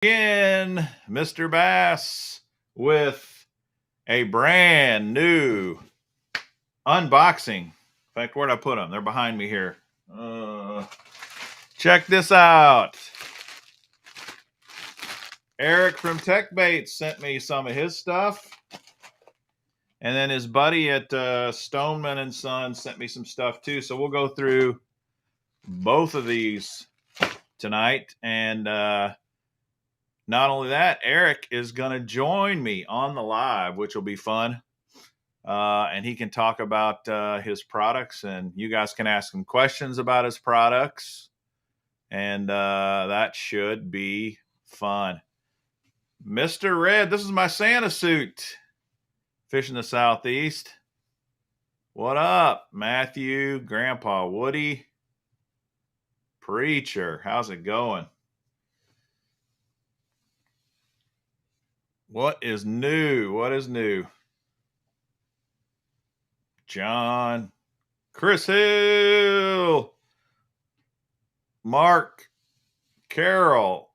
Again, Mr. Bass with a brand new unboxing. In fact, where'd I put them? They're behind me here. Check this out. Eric from Techbaits sent me some of his stuff. And then his buddy at Stoneman and Son sent me some stuff too. So we'll go through both of these tonight. And not only that, Eric is going to join me on the live, which will be fun. And he can talk about his products, and you guys can ask him questions about his products. And that should be fun. Mr. Red, this is my Santa suit. Fishing the Southeast. What up, Matthew, Grandpa Woody, Preacher? How's it going? What is new? What is new? John, Chris Hill, Mark, Carol,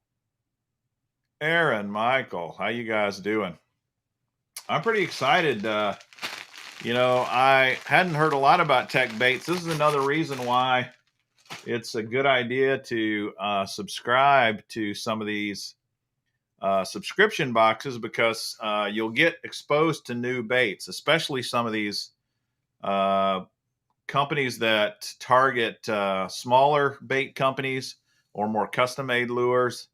Aaron, Michael. How you guys doing? I'm pretty excited. I hadn't heard a lot about Techbaits. This is another reason why it's a good idea to subscribe to some of these subscription boxes, because you'll get exposed to new baits, especially some of these companies that target smaller bait companies or more custom-made lures.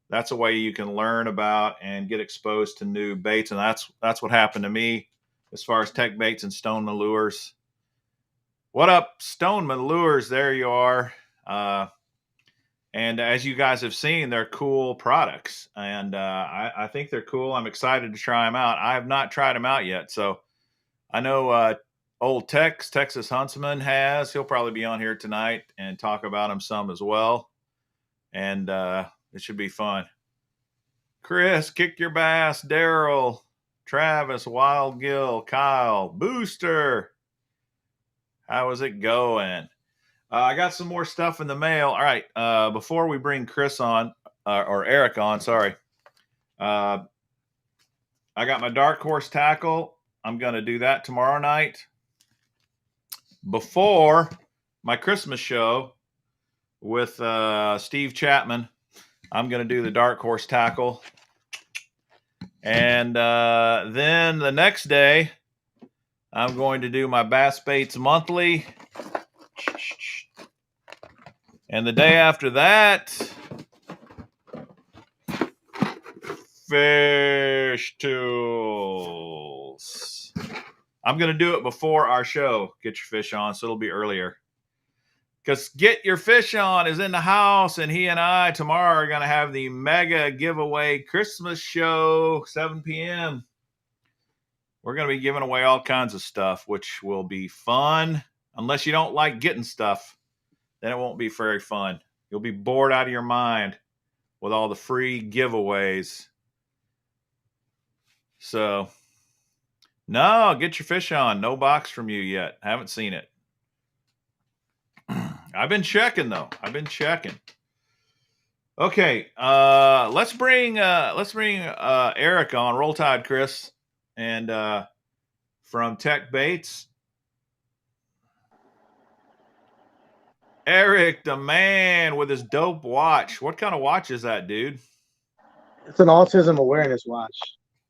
That's a way you can learn about and get exposed to new baits, and that's what happened to me as far as Techbaits and Stoneman lures. What up, Stoneman lures? There you are. And as you guys have seen, they're cool products, and I think they're cool. I'm excited to try them out. I have not tried them out yet, so I know old Texas Huntsman has. He'll probably be on here tonight and talk about them some as well, and it should be fun. Chris, Kick Your Bass, Daryl, Travis, Wild Gill, Kyle, Booster. How is it going? I got some more stuff in the mail. All right. Before we bring Chris on, or Eric on, sorry. I got my Dark Horse tackle. I'm going to do that tomorrow night before my Christmas show with Steve Chapman. I'm going to do the Dark Horse tackle. And then the next day, I'm going to do my Bass Baits Monthly. And the day after that, Fish Tools. I'm going to do it before our show, Get Your Fish On, so it'll be earlier. Because Get Your Fish On is in the house, and he and I tomorrow are going to have the mega giveaway Christmas show, 7 p.m. We're going to be giving away all kinds of stuff, which will be fun. Unless you don't like getting stuff, then it won't be very fun. You'll be bored out of your mind with all the free giveaways. So, no, Get Your Fish On. No box from you yet. Haven't seen it. I've been checking though. Okay, let's bring Eric on. Roll Tide, Chris, and from Techbaits. Eric, the man with his dope watch. What kind of watch is that, dude? It's an autism awareness watch.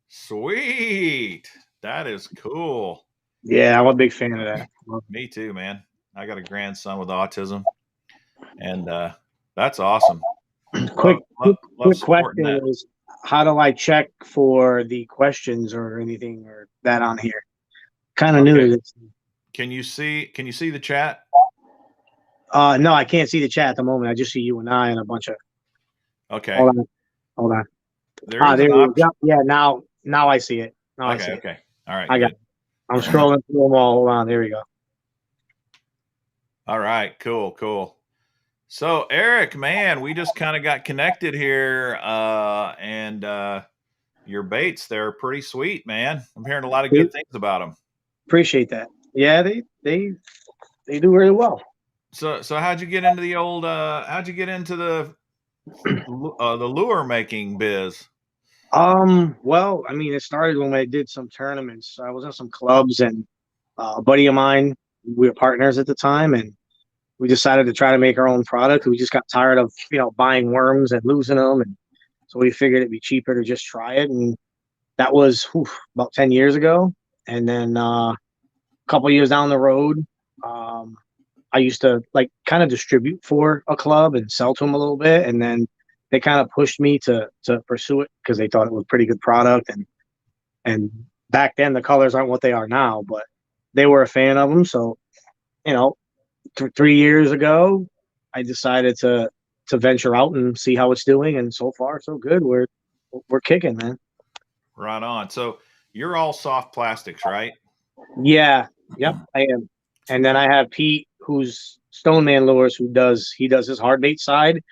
Sweet. That is cool. Yeah, I'm a big fan of that. Me too, man. I got a grandson with autism, and that's awesome. Quick question is, how do I check for the questions or anything or that on here? Kind of new to this. Can you see the chat? No, I can't see the chat at the moment. I just see you and I and a bunch of. Okay. Hold on. There you go. Yeah, now I see it. Okay. All right. I got it. I'm scrolling through them all. Hold on. There we go. All right. Cool. So Eric, man, we just kind of got connected here, and your baits, they're pretty sweet, man. I'm hearing a lot of good things about them. Appreciate that. Yeah, they do really well. So how'd you get into the old? How'd you get into the lure making biz? Well, I mean, it started when I did some tournaments. I was in some clubs, and a buddy of mine, we were partners at the time, and we decided to try to make our own product. We just got tired of, buying worms and losing them, and so we figured it'd be cheaper to just try it. And that was about 10 years ago. And then a couple years down the road, um, I used to like kind of distribute for a club and sell to them a little bit, and then they kind of pushed me to pursue it because they thought it was a pretty good product. And back then the colors aren't what they are now, but they were a fan of them. So you know, 3 years ago, I decided to venture out and see how it's doing, and so far so good. We're kicking, man. Right on. So you're all soft plastics, right? Yeah, yep, I am. And then I have Pete, who's Stoneman Lures, he does his hard bait side,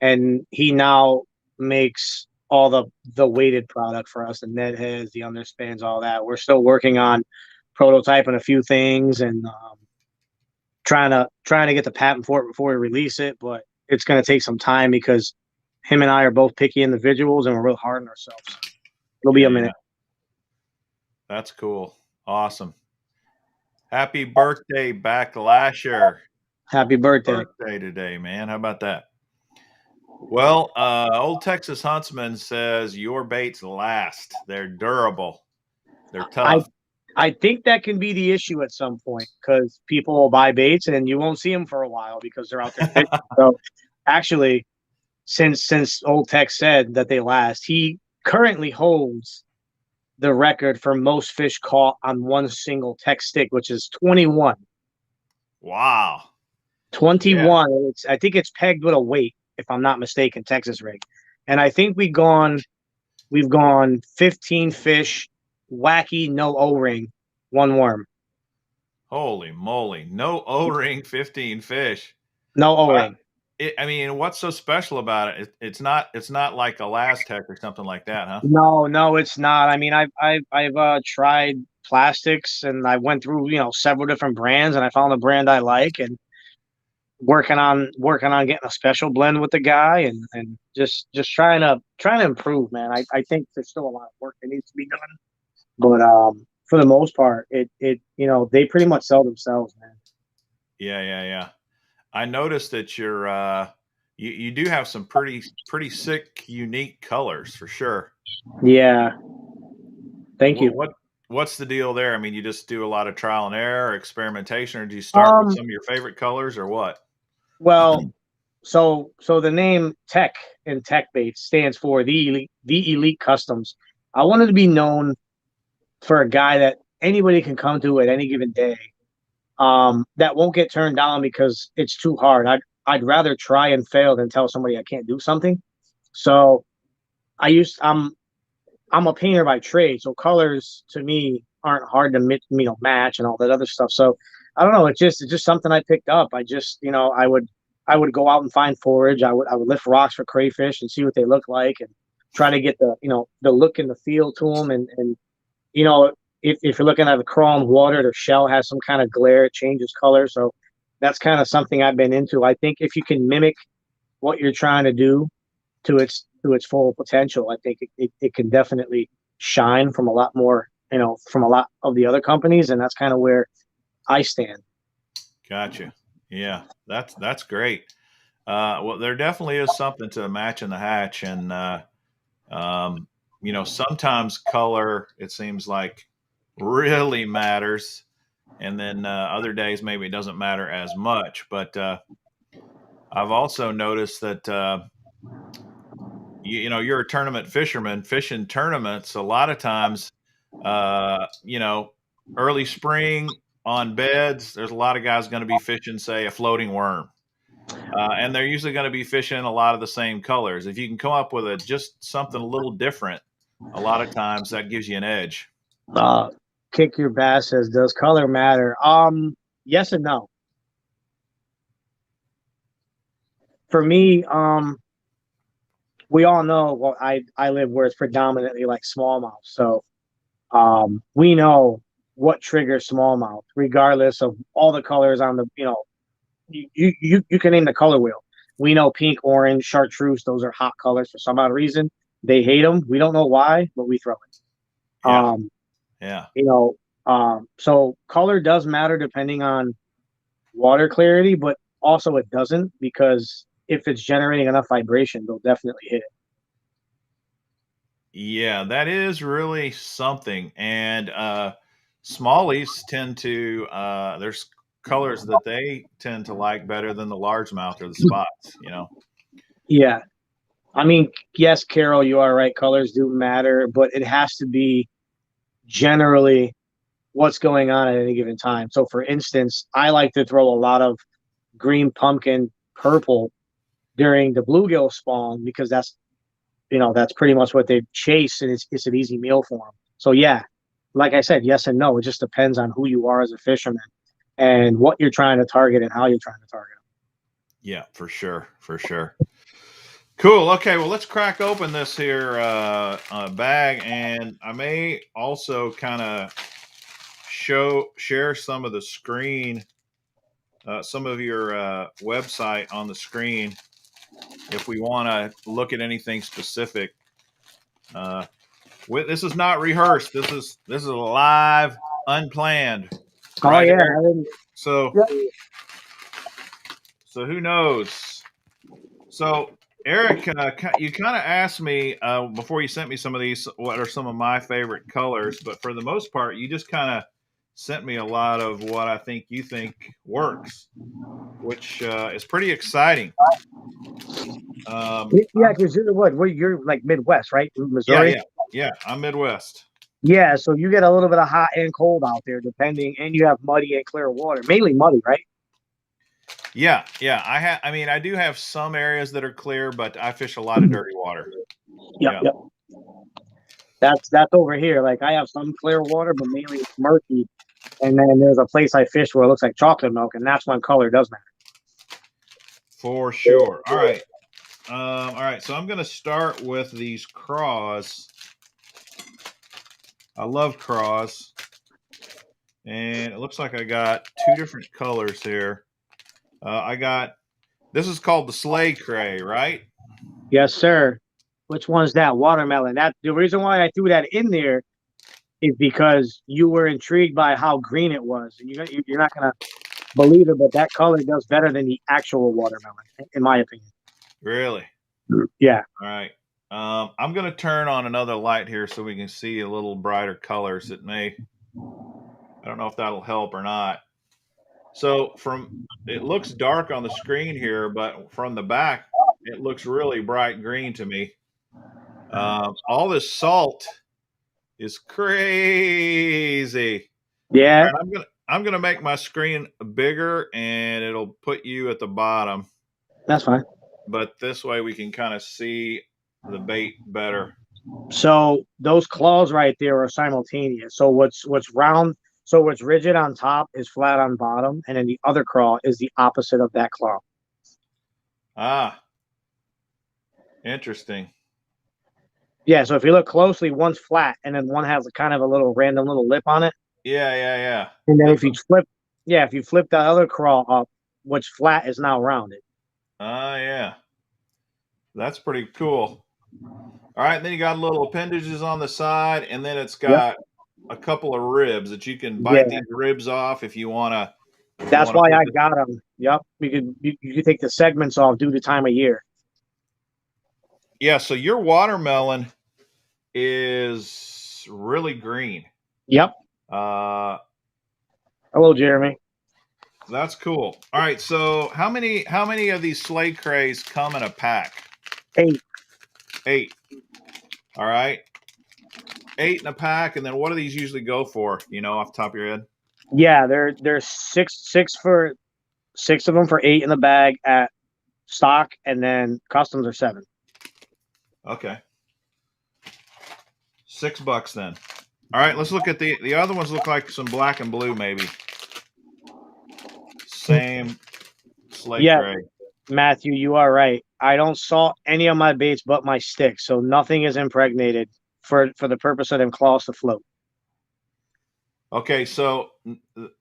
and he now makes all the weighted product for us, the net heads, the underspans, all that. We're still working on prototyping a few things, and trying to get the patent for it before we release it, but it's going to take some time because him and I are both picky individuals, and we're real hard on ourselves. It'll be a minute. That's cool. Awesome. Happy birthday, Backlasher. Happy birthday. Today, man. How about that? Well, old Texas Huntsman says your baits last. They're durable. They're tough. I think that can be the issue at some point because people will buy baits and you won't see them for a while because they're out there fishing. So actually, since old Tex said that they last, he currently holds the record for most fish caught on one single Tex stick, which is 21. Wow. 21. Yeah. I think it's pegged with a weight, if I'm not mistaken, Texas rig. And I think we've gone 15 fish, wacky, no O-ring, one worm. Holy moly. No O-ring, 15 fish. No O-ring. I mean, what's so special about it? It's not like a Last Tech or something like that, huh? No, it's not. I mean, I've tried plastics, and I went through several different brands, and I found a brand I like, and working on getting a special blend with the guy, and just trying to improve, man. I think there's still a lot of work that needs to be done, but for the most part, it they pretty much sell themselves, man. Yeah. I noticed that you do have some pretty sick, unique colors for sure. Yeah. Thank you. What's the deal there? I mean, you just do a lot of trial and error, experimentation, or do you start with some of your favorite colors, or what? Well, so the name Tech in Techbaits stands for the elite customs. I wanted to be known for a guy that anybody can come to at any given day. That won't get turned down because it's too hard. I'd rather try and fail than tell somebody I can't do something. So I'm a painter by trade, so colors to me aren't hard to match and all that other stuff. So I don't know. It's just something I picked up. I just I would go out and find forage. I would lift rocks for crayfish and see what they look like, and try to get the the look and the feel to them. And if you're looking at the chrome water, their shell has some kind of glare, it changes color. So that's kind of something I've been into. I think if you can mimic what you're trying to do to its full potential, I think it can definitely shine from a lot more, from a lot of the other companies, and that's kind of where I stand. Gotcha. Yeah, that's great. Well, there definitely is something to a match in the hatch, and sometimes color, it seems like, really matters, and then other days maybe it doesn't matter as much. But I've also noticed that you're a tournament fisherman, fishing tournaments. A lot of times, early spring on beds, there's a lot of guys going to be fishing, say, a floating worm. And they're usually going to be fishing a lot of the same colors. If you can come up with just something a little different, a lot of times that gives you an edge. Kick Your Bass says, does color matter? Yes and no. For me, we all know, well, I live where it's predominantly like smallmouth. So we know what triggers smallmouth, regardless of all the colors on the, you can name the color wheel. we know pink, orange, chartreuse, those are hot colors for some odd reason. They hate them. We don't know why, but we throw it. Yeah. Yeah. You know, so color does matter depending on water clarity, but also it doesn't, because if it's generating enough vibration, they'll definitely hit it. Yeah, that is really something. And smallies tend to there's colors that they tend to like better than the largemouth or the spots, you know. Yeah. I mean, yes, Carol, you are right. Colors do matter, but it has to be generally what's going on at any given time. So, for instance, I like to throw a lot of green pumpkin purple during the bluegill spawn because that's pretty much what they chase, and it's an easy meal for them. So, yeah, like I said, yes and no. It just depends on who you are as a fisherman and what you're trying to target and how you're trying to target them. Yeah, for sure. For sure. Cool. Okay, well, let's crack open this here bag, and I may also kind of share some of the screen, some of your website on the screen, if we want to look at anything specific. This is not rehearsed. This is live, unplanned. Oh, Right, yeah. Eric? So Yeah. so who knows? So Eric, you kind of asked me before you sent me some of these, what are some of my favorite colors, but for the most part, you just kind of sent me a lot of what I think you think works, which is pretty exciting. Yeah, because you're like Midwest, right? Yeah, Missouri. yeah, yeah. I'm Midwest. Yeah, so you get a little bit of hot and cold out there, depending, and you have muddy and clear water, mainly muddy, right? Yeah, yeah. I mean, I do have some areas that are clear, but I fish a lot of dirty water. Yep, Yeah. yep. That's over here. Like I have some clear water, but mainly it's murky. And then there's a place I fish where it looks like chocolate milk, and that's when color does matter. For sure. All right. All right. So I'm going to start with these craws. I love craws. And it looks like I got two different colors here. This is called the sleigh cray, right? Yes, sir. Which one's that? Watermelon. That the reason why I threw that in there is because you were intrigued by how green it was, and you're not gonna believe it, but that color does better than the actual watermelon, in my opinion. Really? Yeah. All right. I'm going to turn on another light here so we can see a little brighter colors. I don't know if that'll help or not. So it looks dark on the screen here, but from the back, it looks really bright green to me. All this salt is crazy. Yeah, All right, I'm gonna make my screen bigger, and it'll put you at the bottom. that's fine. But this way we can kind of see the bait better. So those claws right there are simultaneous. So what's round, so what's rigid on top is flat on bottom, and then the other claw is the opposite of that claw. Ah, interesting. Yeah, so if you look closely, one's flat, and then one has a kind of a little random little lip on it. Yeah, yeah, yeah. And then if you flip that other claw up, what's flat is now rounded. Ah, yeah. That's pretty cool. All right, then you got little appendages on the side, and then it's Yep. got a couple of ribs that you can bite Yeah, these ribs off if you want to. that's why I got them. Yep, you could take the segments off due to time of year. Yeah, so your watermelon is really green. Yep. Uh, Hello, Jeremy. that's cool. All right, so how many of these sleigh crays come in a pack? 8. 8. All right, 8 in a pack, and then what do these usually go for? You know, off the top of your head? Yeah, there's six of them for 8 in the bag at stock, and then customs are 7. Okay, $6 then. All right, let's look at the other ones. Look like some black and blue, maybe. Same sleigh cray. Matthew, you are right. I don't salt any of my baits but my sticks, so nothing is impregnated for the purpose of them claws to float. Okay, so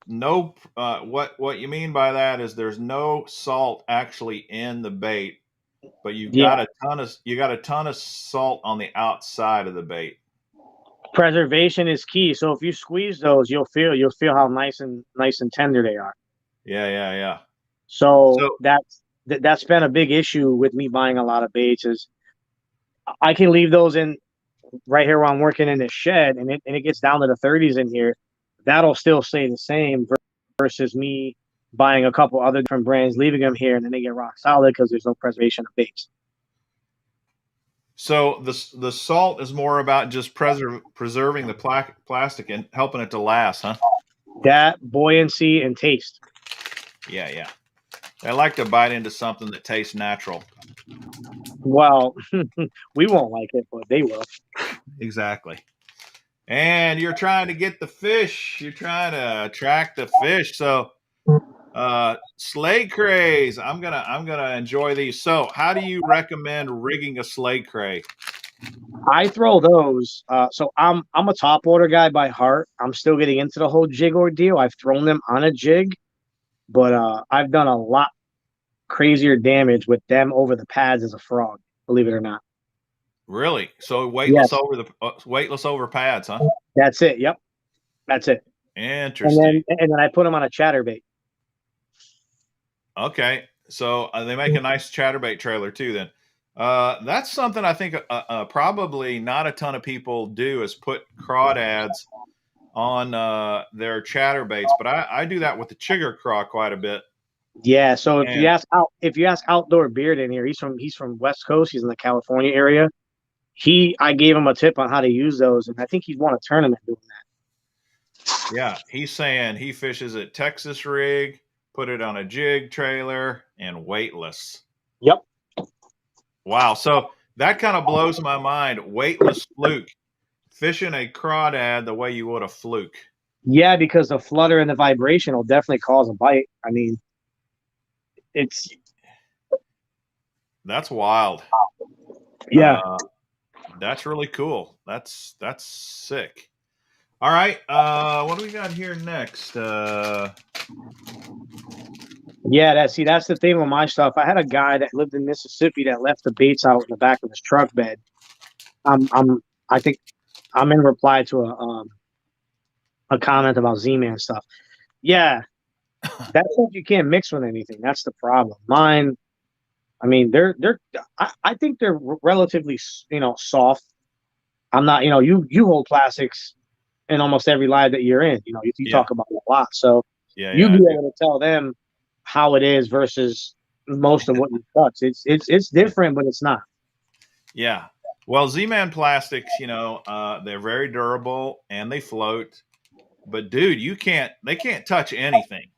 no, what you mean by that is there's no salt actually in the bait, but Yeah, you got a ton of salt on the outside of the bait. preservation is key. So if you squeeze those, you'll feel how nice and tender they are. Yeah, yeah, yeah. So So that's been a big issue with me buying a lot of baits. Is I can leave those in right here where I'm working in this shed, and it gets down to the 30s in here. That'll still stay the same versus me buying a couple other different brands, leaving them here, and then they get rock solid because there's no preservation of baits. So the salt is more about just preserving the plastic and helping it to last, huh? That buoyancy and taste. Yeah, yeah. I like to bite into something that tastes natural. Well, we won't like it, but they will. Exactly. And you're trying to get the fish. You're trying to attract the fish. So sleigh crays. I'm gonna enjoy these. So how do you recommend rigging a sleigh cray? I throw those. So I'm a top water guy by heart. I'm still getting into the whole jig ordeal. I've thrown them on a jig, but I've done a lot crazier damage with them over the pads as a frog. Believe it or not. Really? So Yes, weightless over pads, huh? that's it. Yep, that's it. Interesting. And then I put them on a chatterbait. Okay. So they make a nice chatterbait trailer too. Then that's something I think probably not a ton of people do is put crawdads on their chatterbaits, but I do that with the chigger craw quite a bit. Yeah. So And if you ask Outdoor Beard in here, he's from West Coast. He's in the California area. I gave him a tip on how to use those, and I think he's won a tournament doing that. yeah, he's saying he fishes at Texas rig, put it on a jig trailer, and weightless. Yep. Wow. So that kind of blows my mind. Weightless fluke. Fishing a crawdad the way you would a fluke. Yeah, because the flutter and the vibration will definitely cause a bite. I mean, it's That's wild. yeah. That's really cool. That's sick. All right. What do we got here next? Yeah, that's the thing with my stuff. I had a guy that lived in Mississippi that left the baits out in the back of his truck bed. I think I'm in reply to a comment about Z-Man stuff. Yeah, that stuff you can't mix with anything. That's the problem. Mine, I mean, I think they're relatively soft. I'm not, you hold plastics in almost every live that you're in. You Yeah. talk about it a lot, so Yeah. you Yeah. be able to tell them how it is versus most of what you touch. It's different, but it's not. Yeah. Well, Z-Man plastics, they're very durable and they float. But dude, they can't touch anything.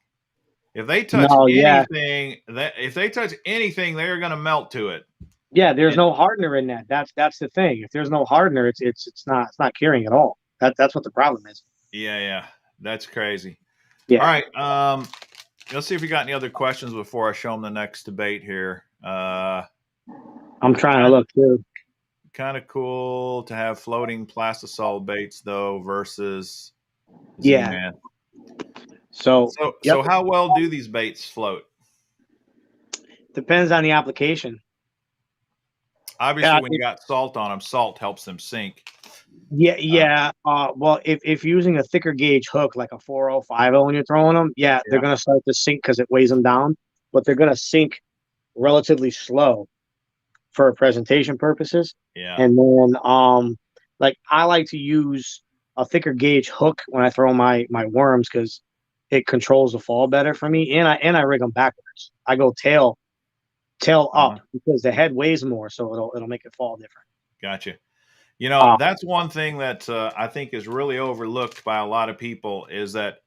If they touch No, yeah, anything, if they touch anything, they're going to melt to it. yeah. There's And no hardener in that. That's the thing. If there's no hardener, it's not curing at all. That's what the problem is. yeah, yeah, that's crazy. All Yeah, right, let's see if we got any other questions before I show them the next debate here. I'm trying to look too. Kind of cool to have floating plastisol baits though versus Yeah. Z-Man. So, yep. So how well do these baits float? Depends on the application. Obviously, Yeah, when you got salt on them, salt helps them sink. yeah, Uh, yeah. Well, if you're using a thicker gauge hook like a 4.0, 5.0 when you're throwing them, yeah, they're yeah, gonna start to sink because it weighs them down. But they're gonna sink relatively slow for presentation purposes. yeah, And then, like I like to use a thicker gauge hook when I throw my worms because it controls the fall better for me. And I rig them backwards. I go tail uh-huh. up because the head weighs more, so it'll make it fall different. Gotcha. Uh, That's one thing that I think is really overlooked by a lot of people is that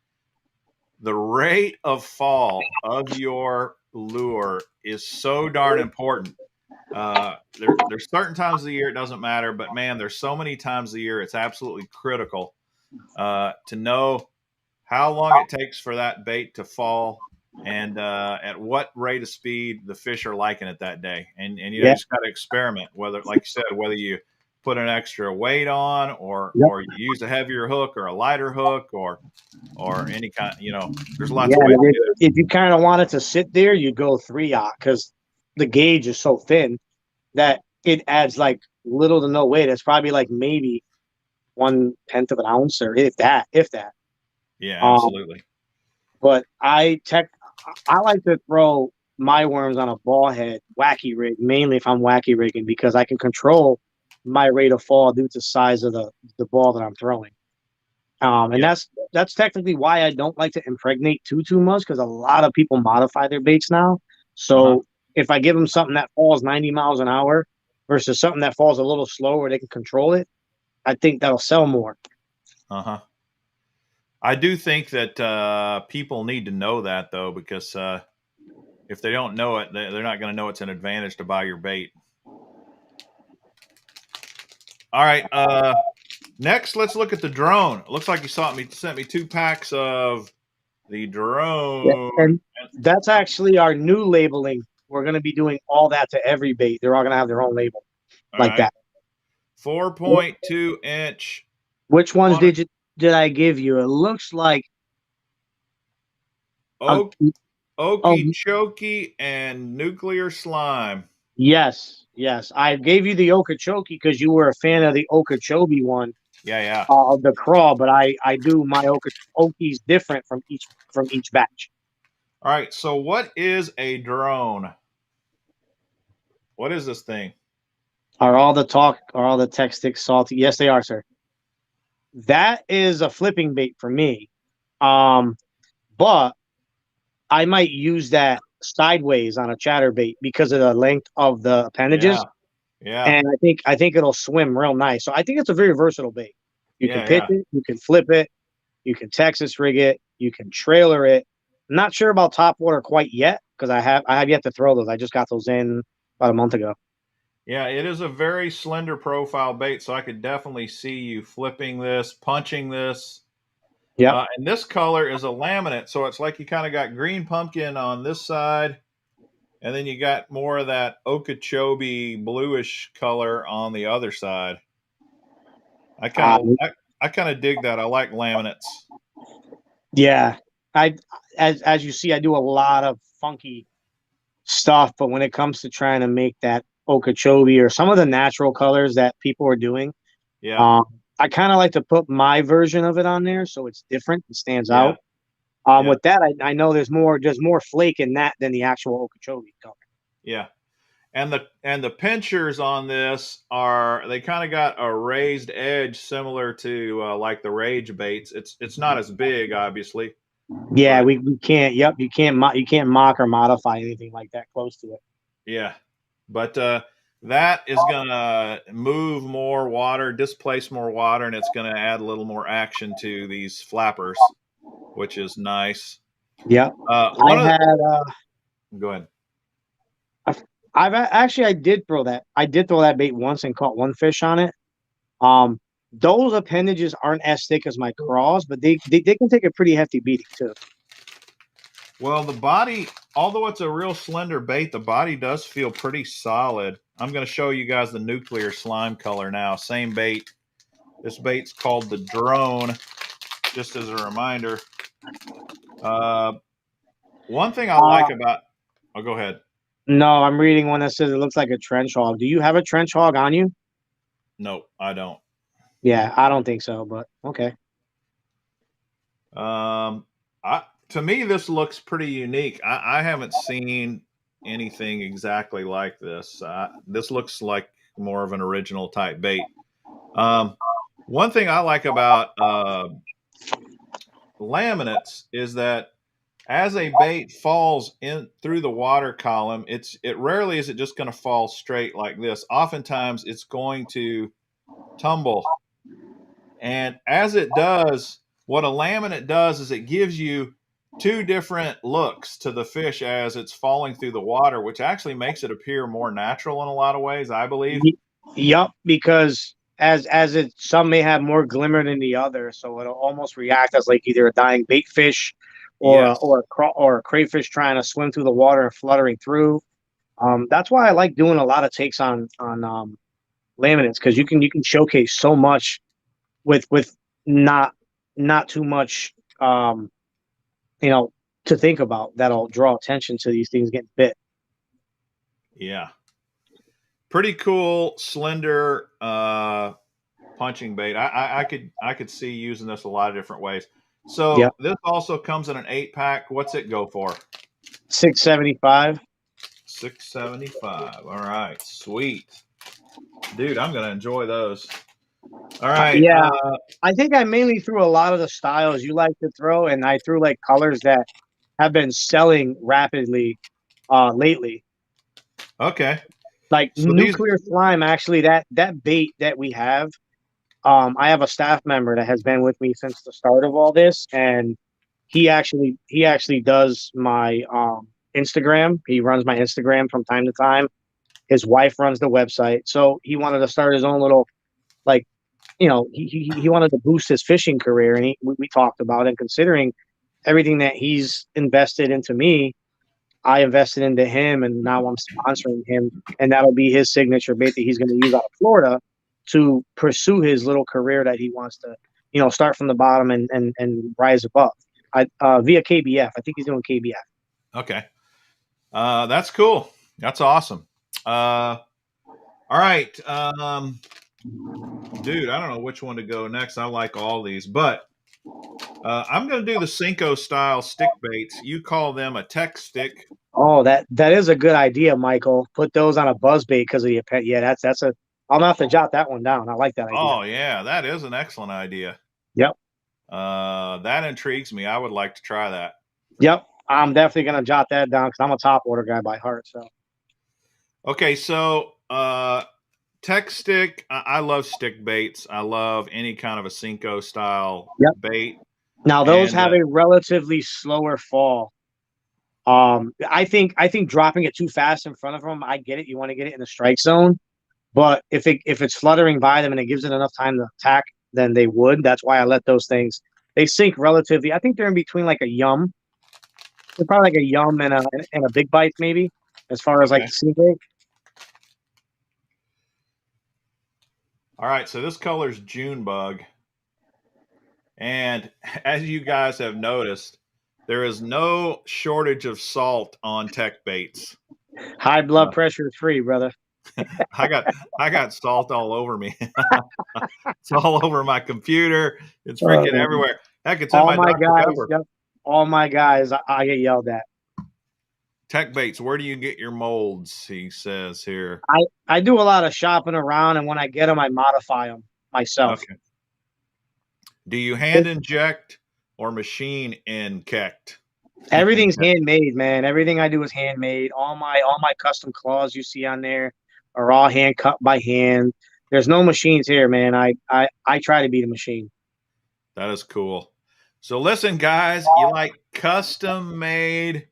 the rate of fall of your lure is so darn important. There's certain times of the year it doesn't matter, but man, there's so many times of the year it's absolutely critical to know how long it takes for that bait to fall and at what rate of speed the fish are liking it that day. And you yeah, just got to experiment whether, like you said, whether you put an extra weight on, or Yep. or you use a heavier hook or a lighter hook, or any kind. There's lots Yeah, of ways to if, do that. if you kind of want it to sit there, you go 3/0 because the gauge is so thin that it adds like little to no weight. It's probably like maybe 1/10 of an ounce, or if that, if that. Yeah, Um, absolutely. but I like to throw my worms on a ball head wacky rig, mainly if I'm wacky rigging, because I can control my rate of fall due to size of the ball that I'm throwing. And Yeah. that's technically why I don't like to impregnate too much, because a lot of people modify their baits now. Uh huh. So if I give them something that falls 90 miles an hour versus something that falls a little slower, they can control it. I think that'll sell more. Uh huh. I do think that people need to know that though, because if they don't know it, they're not going to know it's an advantage to buy your bait. All right. Next, let's look at the drone. It looks like you sent me 2 packs of the Yeah. drone. And that's actually our new labeling. We're going to be doing all that to every bait. They're all going to have their own label All like right. that. 4.2 inch. Which ones One did I give you? It looks like uh, oak, oh okeechobee and nuclear slime. yes. I gave you the Okeechobee because you were a fan of the Okeechobee one Yeah, yeah. of the crawl, but I do my Okies different from each batch. All right. So, what is a drone? What is this thing? Are all the tech sticks salty? Yes, they are, sir. That is a flipping bait for me. Um, but I might use that sideways on a chatterbait because of the length of the appendages, Yeah, yeah, and I think it'll swim real nice. So I think it's a very versatile bait. You can yeah, pitch yeah. it, you can flip it, you can Texas rig it, you can trailer it. I'm not sure about top water quite yet because I have yet to throw those. I just got those in about a month ago. Yeah, it is a very slender profile bait, so I could definitely see you flipping this, punching this. Yep. And this color is a laminate, so it's like you kind of got green pumpkin on this side, and then you got more of that Okeechobee bluish color on the other side. I kind Uh, of I kind of dig that. I like laminates. yeah. I as you see, I do a lot of funky stuff, but when it comes to trying to make that Okeechobee or some of the natural colors that people are doing, Yeah, um, I kind of like to put my version of it on there so it's different and stands yeah, out. yeah, With that, I know there's more flake in that than the actual Okeechobee color. yeah. And the pinchers on this are they kind of got a raised edge similar to like the rage baits. It's not as big, obviously, Yeah, but we can't. Yep, you can't mock or modify anything like that close to it. yeah, but that is gonna move more water, displace more water, and it's gonna add a little more action to these flappers, which is nice. Yep. I One of the, had go ahead. Actually I did throw that. I did throw that bait once and caught one fish on it. Um, those appendages aren't as thick as my craws, but they can take a pretty hefty beating too. Well, the body, although it's a real slender bait, the body does feel pretty solid. I'm going to show you guys the nuclear slime color now. Same bait. This bait's called the drone, just as a reminder. Uh, one thing I like Uh, about, oh, go ahead. no, I'm reading one that says it looks like a trench hog. Do you have a trench hog on you? No, I don't. Yeah, I don't think so, but okay. Um, to me, this looks pretty unique. I haven't seen anything exactly like this. This looks like more of an original type bait. Um, one thing I like about laminates is that as a bait falls in through the water column, it rarely is it just going to fall straight like this. Oftentimes, it's going to tumble, and as it does, what a laminate does is it gives you 2 different looks to the fish as it's falling through the water, which actually makes it appear more natural in a lot of ways, I believe. Yup, because as it some may have more glimmer than the other, so it'll almost react as like either a dying bait fish Yes. or a crayfish trying to swim through the water and fluttering through. That's why I like doing a lot of takes on laminates, because you can showcase so much with not too much you know to think about that'll draw attention to these things getting bit. Yeah. Pretty cool, slender punching bait. I could see using this a lot of different ways. Yep. So this also comes in an 8-pack. What's it go for? $6.75. $6.75. All right, sweet, dude. I'm gonna enjoy those. All right. Yeah, I think I mainly threw a lot of the styles you like to throw, and I threw like colors that have been selling rapidly lately. Okay. Like So these. nuclear slime, actually, that bait that we have, I have a staff member that has been with me since the start of all this, and he actually does my Instagram. He runs my Instagram from time to time. His wife runs the website, so he wanted to start his own little, like, he wanted to boost his fishing career, and we talked about it. Considering everything that he's invested into me, I invested into him, and now I'm sponsoring him, and that'll be his signature bait that he's going to use out of Florida to pursue his little career that he wants to, start from the bottom and rise above. Via KBF. I think he's doing KBF. Okay. That's cool. That's awesome. All right. Dude, I don't know which one to go next. I like all these, but I'm going to do the Senko-style stick baits. You call them a tech stick. Oh, that is a good idea, Michael. Put those on a buzz bait because of your pet. Yeah, that's a. I'm gonna have to jot that one down. I like that idea. Oh, yeah, that is an excellent idea. Yep. That intrigues me. I would like to try that. Yep. I'm definitely gonna jot that down because I'm a top order guy by heart. So. Okay, so tech stick. I love stick baits. I love any kind of a Senko style bait. Now those have a relatively slower fall. I think dropping it too fast in front of them. I get it. You want to get it in the strike zone, but if it's fluttering by them and it gives it enough time to attack, then they would. That's why I let those things. They sink relatively. I think they're in between like a yum. They're probably like a yum and a big bite maybe, as far as like the sea bait. All right, so this color is June bug. And as you guys have noticed, there is no shortage of salt on Techbaits. High blood pressure is free, brother. I got salt all over me. It's all over my computer. It's freaking everywhere. Heck, it's in my Dr. Pepper. Yep. All my guys, I get yelled at. Techbaits, where do you get your molds? He says here. I do a lot of shopping around, and when I get them, I modify them myself. Okay. Do you hand inject or machine inject? Everything's handmade, man. Everything I do is handmade. All my custom claws you see on there are all hand cut by hand. There's no machines here, man. I try to be the machine. That is cool. So listen, guys, you like custom made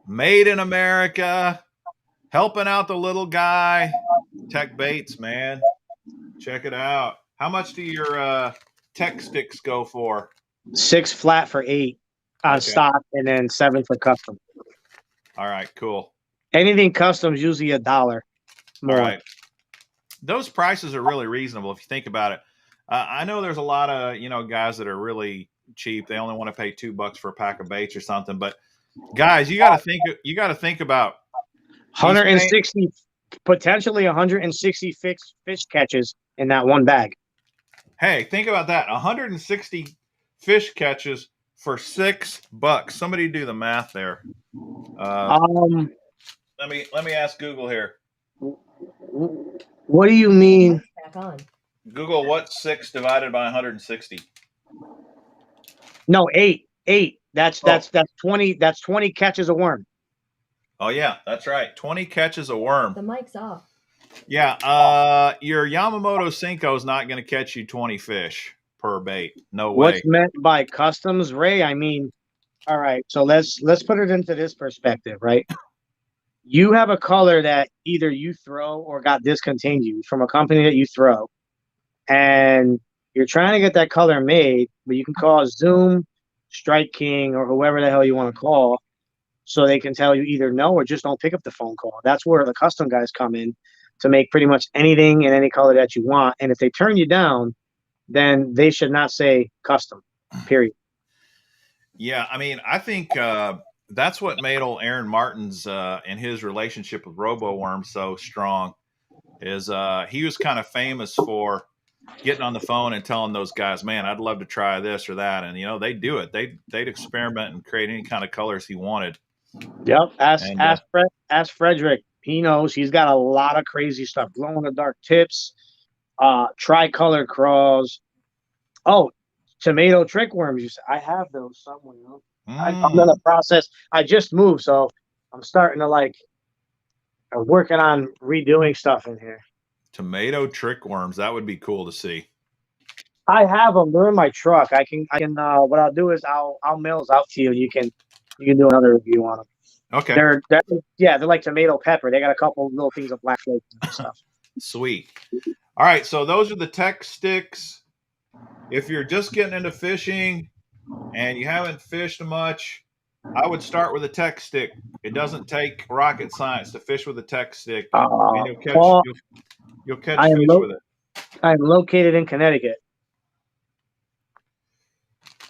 in America, helping out the little guy. Techbaits, man. Check it out. How much do your tech sticks go for? 6 flat for 8 on stock, and then 7 for custom. All right, cool. Anything custom is usually $1 more. All right. Those prices are really reasonable if you think about it. I know there's a lot of guys that are really cheap. They only want to pay $2 for a pack of baits or something. But guys, you got to think about 160, potentially 160 fish catches in that one bag. Hey, think about that. 160 fish catches for $6. Somebody do the math there. Let me ask Google here. What do you mean? Back on. Google, what's 6 divided by 160? No, 8. That's 20. That's 20 catches a worm. Oh yeah, that's right. 20 catches a worm. The mic's off. Yeah, your Yamamoto Senko is not going to catch you 20 fish per bait. No way. What's meant by customs, Ray? I mean, all right. So let's put it into this perspective, right? You have a color that either you throw or got discontinued from a company that you throw, and you're trying to get that color made, but you can call Zoom, Strike King, or whoever the hell you want to call, so they can tell you either no or just don't pick up the phone call. That's where the custom guys come in. to make pretty much anything in any color that you want. And if they turn you down, then they should not say custom, period. Yeah, I mean, I think that's what made old Aaron Martin's and his relationship with RoboWorm so strong. Is he was kind of famous for getting on the phone and telling those guys, "Man, I'd love to try this or that," and they do it. They'd experiment and create any kind of colors he wanted. Yep. And Ask Frederick. He knows. He's got a lot of crazy stuff. Glow in the dark tips, tricolor craws. Oh, tomato trick worms. I have those somewhere. I'm in the process. I just moved, so I'm starting to working on redoing stuff in here. tomato trick worms, that would be cool to see. I have them. They're in my truck. I can. What I'll do is I'll mail those out to you. You can do another review on them. Okay. They're like tomato pepper. They got a couple little things of black flakes and stuff. Sweet. All right, so those are the tech sticks. If you're just getting into fishing and you haven't fished much, I would start with a tech stick. It doesn't take rocket science to fish with a tech stick, and you'll catch fish with it. I'm located in Connecticut.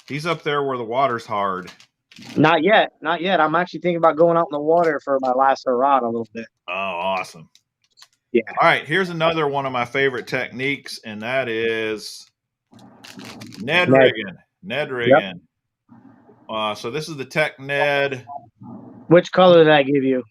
He's up there where the water's hard. Not yet. I'm actually thinking about going out in the water for my last rod a little bit. Oh, awesome. Yeah. All right, here's another one of my favorite techniques, and that is Ned rigging. Ned rigging. Yep. So this is the Tech Ned. Which color did I give you?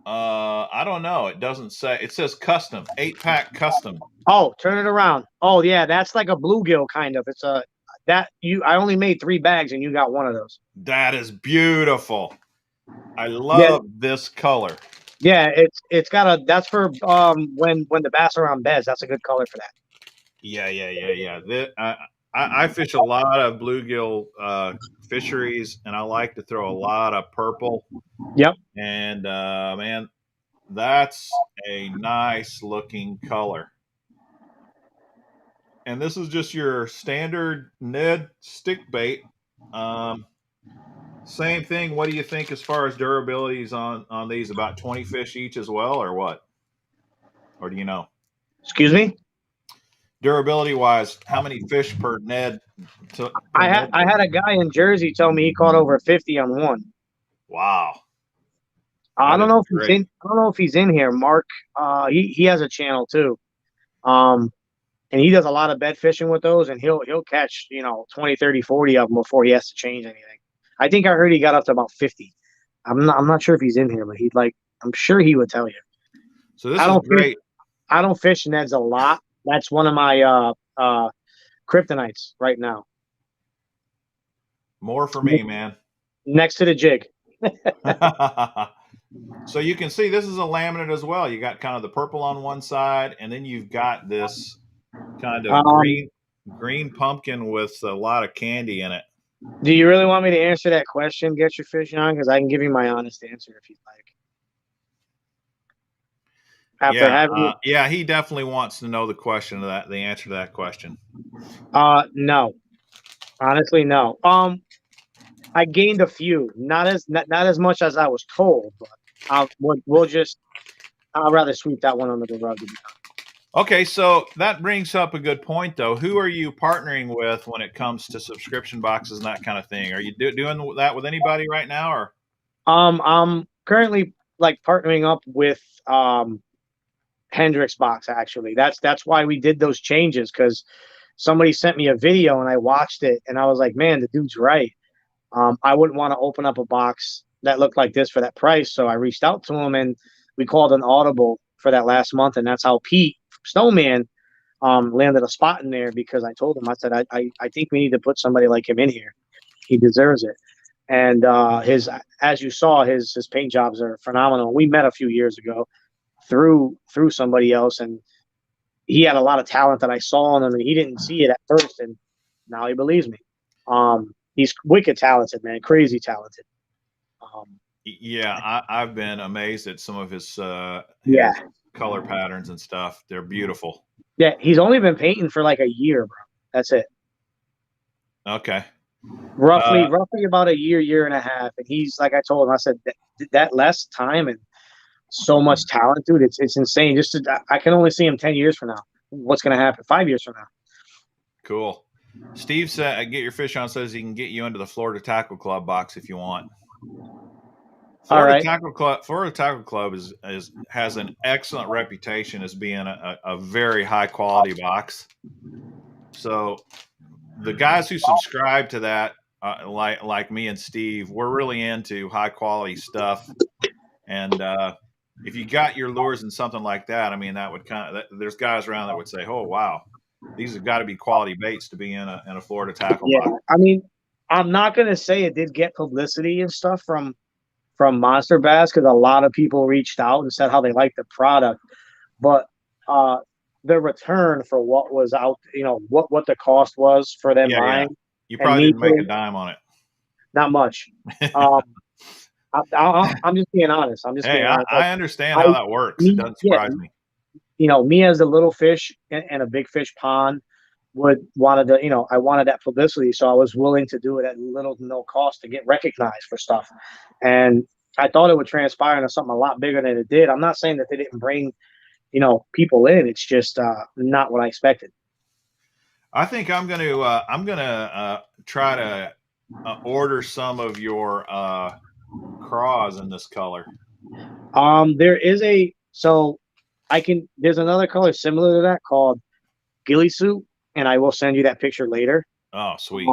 I don't know. It doesn't say. It says custom, 8-pack custom. Oh, turn it around. Oh yeah, that's like a bluegill kind of. It's I only made 3 bags and you got one of those. That is beautiful. I love this color. Yeah, it's got that's for when the bass are on beds. That's a good color for that. Yeah. I fish a lot of bluegill fisheries, and I like to throw a lot of purple. Yep. And man, that's a nice looking color. And this is just your standard Ned stick bait. Same thing. What do you think as far as durabilities on these? About 20 fish each as well, or what? Or do you know? Excuse me? Durability wise, how many fish per Ned? I had a guy in Jersey tell me he caught over 50 on one. Wow. I don't know if he's in here. Mark, he has a channel too. And he does a lot of bed fishing with those, and he'll catch 20, 30, 40 of them before he has to change anything. I think I heard he got up to about 50. I'm not sure if he's in here, but I'm sure he would tell you. So this is great. I don't fish Neds a lot. That's one of my kryptonites right now. More for me, man. Next to the jig. So you can see this is a laminate as well. You got kind of the purple on one side, and then you've got this kind of green pumpkin with a lot of candy in it. Do you really want me to answer that question, Get Your Fish On? Because I can give you my honest answer if you'd like. Yeah, he definitely wants to know the answer to that question. No. Honestly, no. I gained a few, not as much as I was told, but I'll rather sweep that one under the rug. Okay, so that brings up a good point, though. Who are you partnering with when it comes to subscription boxes and that kind of thing? Are you doing that with anybody right now, or? I'm currently partnering up with Hendrix Box. Actually, that's why we did those changes, because somebody sent me a video and I watched it and I was like, man, the dude's right. I wouldn't want to open up a box that looked like this for that price, so I reached out to him and we called an audible for that last month, and that's how Pete Stoneman landed a spot in there, because I told him, I said, I think we need to put somebody like him in here. He deserves it. And as you saw, his paint jobs are phenomenal. We met a few years ago through somebody else, and he had a lot of talent that I saw in him, and he didn't see it at first, and now he believes me. He's wicked talented, man, crazy talented. I've been amazed at some of his color patterns and stuff. They're beautiful. Yeah, he's only been painting for like a year, bro. That's it. Okay. Roughly about a year and a half. And he's, like I told him, I said that less time, and so much talent, dude. It's insane. I can only see him 10 years from now. What's gonna happen 5 years from now? Cool. Steve said, "Get your fish on." Says he can get you into the Florida Tackle Club box if you want. All right. Florida Tackle Club has an excellent reputation as being a very high quality box. So the guys who subscribe to that, like me and Steve, we're really into high quality stuff. And if you got your lures in something like that, I mean, that would there's guys around that would say, "Oh wow, these have got to be quality baits to be in a Florida tackle Yeah, box." I mean, I'm not gonna say it did get publicity and stuff from Monster Bass because a lot of people reached out and said how they liked the product, but uh, the return for what was out, what the cost was for them Yeah. buying, You and probably me didn't make a too, dime on not much. it. Um, I'm just being honest. I'm just Hey, being honest. Like, I understand I how that works. It me doesn't yeah, surprise me. me as a little fish and a big fish pond I wanted that publicity, so I was willing to do it at little to no cost to get recognized for stuff. And I thought it would transpire into something a lot bigger than it did. I'm not saying that they didn't bring, people in. It's just not what I expected. I think I'm gonna try to order some of your craws in this color. There is there's another color similar to that called ghillie suit, and I will send you that picture later. Oh, sweet.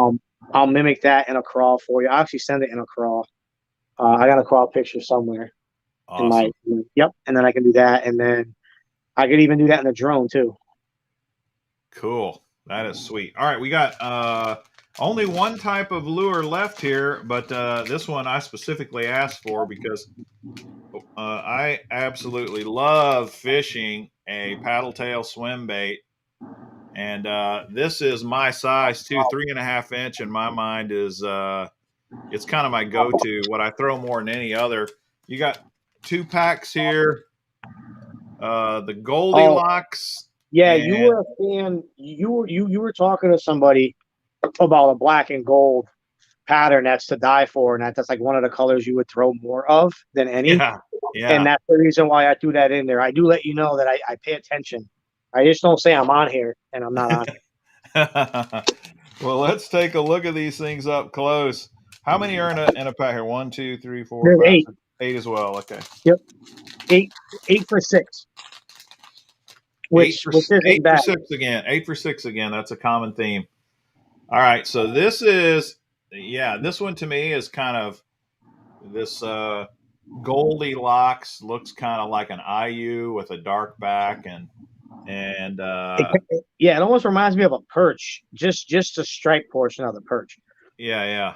I'll mimic that in a crawl for you. I'll actually send it in a crawl. I got a crawl picture somewhere in Awesome. yep, and then I can do that, and then I could even do that in a drone too. Cool. That is sweet. All right, we got only one type of lure left here, but this one I specifically asked for because I absolutely love fishing a paddle tail swim bait. And this is my size too, 3.5 inch. In my mind is it's kind of my go-to. What I throw more than any other. You got 2 packs here. The Oh, Goldilocks. yeah, you And were a fan. You were talking to somebody about a black and gold pattern that's to die for, and that's like one of the colors you would throw more of than any. yeah, And yeah. that's the reason why I threw that in there. I do let you know that I pay attention. I just don't say I'm on here and I'm not on Well, let's take a look at these things up close. How many are in a pack here? 1, 2, 3, 4, here. There's 5, eight. 6, 8 as well. Okay. Yep, eight, 8 for 6, Eight which for isn't eight for bad. 6 again. 8 for 6 again. That's a common theme. All right. So this is this one to me is kind of this Goldilocks looks kind of like an IU with a dark back and Yeah, it almost reminds me of a perch, just the strike portion of the perch. yeah.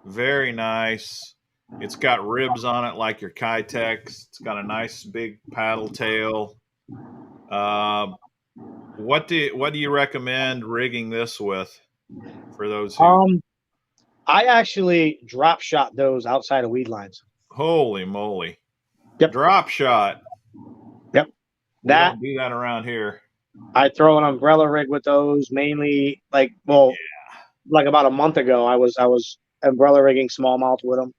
Very nice. It's got ribs on it like your Kitex. It's got a nice big paddle tail. What do you recommend rigging this with for those who? I actually drop shot those outside of weed lines. Holy moly! Yep. Drop shot. Yep. We don't do that around here. I throw an umbrella rig with those mainly. Like about a month ago, I was umbrella rigging smallmouth with them.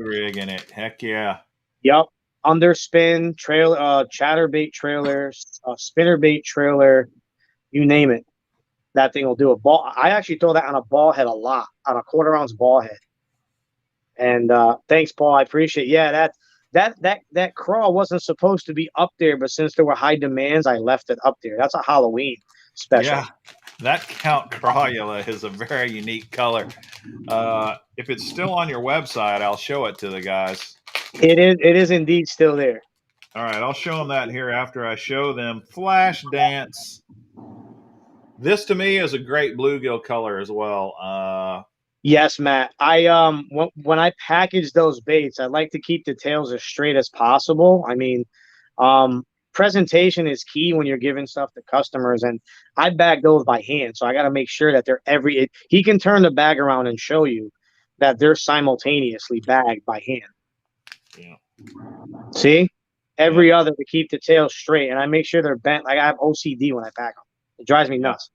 Rigging it. Heck yeah. Yep. Underspin trail, chatterbait trailer, spinnerbait trailer, you name it. That thing will do a ball. I actually throw that on a ball head a lot, on a 1/4 ounce ball head. And thanks, Paul. I appreciate it. Yeah, that crawl wasn't supposed to be up there, but since there were high demands, I left it up there. That's a Halloween special. Yeah, that Count Crawyla is a very unique color. If it's still on your website, I'll show it to the guys. It is indeed still there. All right, I'll show them that here after I show them Flash Dance. This to me is a great bluegill color as well. Yes, Matt. When I package those baits, I like to keep the tails as straight as possible. I mean, presentation is key when you're giving stuff to customers, and I bag those by hand, so I got to make sure that he can turn the bag around and show you that they're simultaneously bagged by hand. Yeah. See, every other to keep the tail straight, and I make sure they're bent. Like I have OCD when I pack them. It drives me nuts.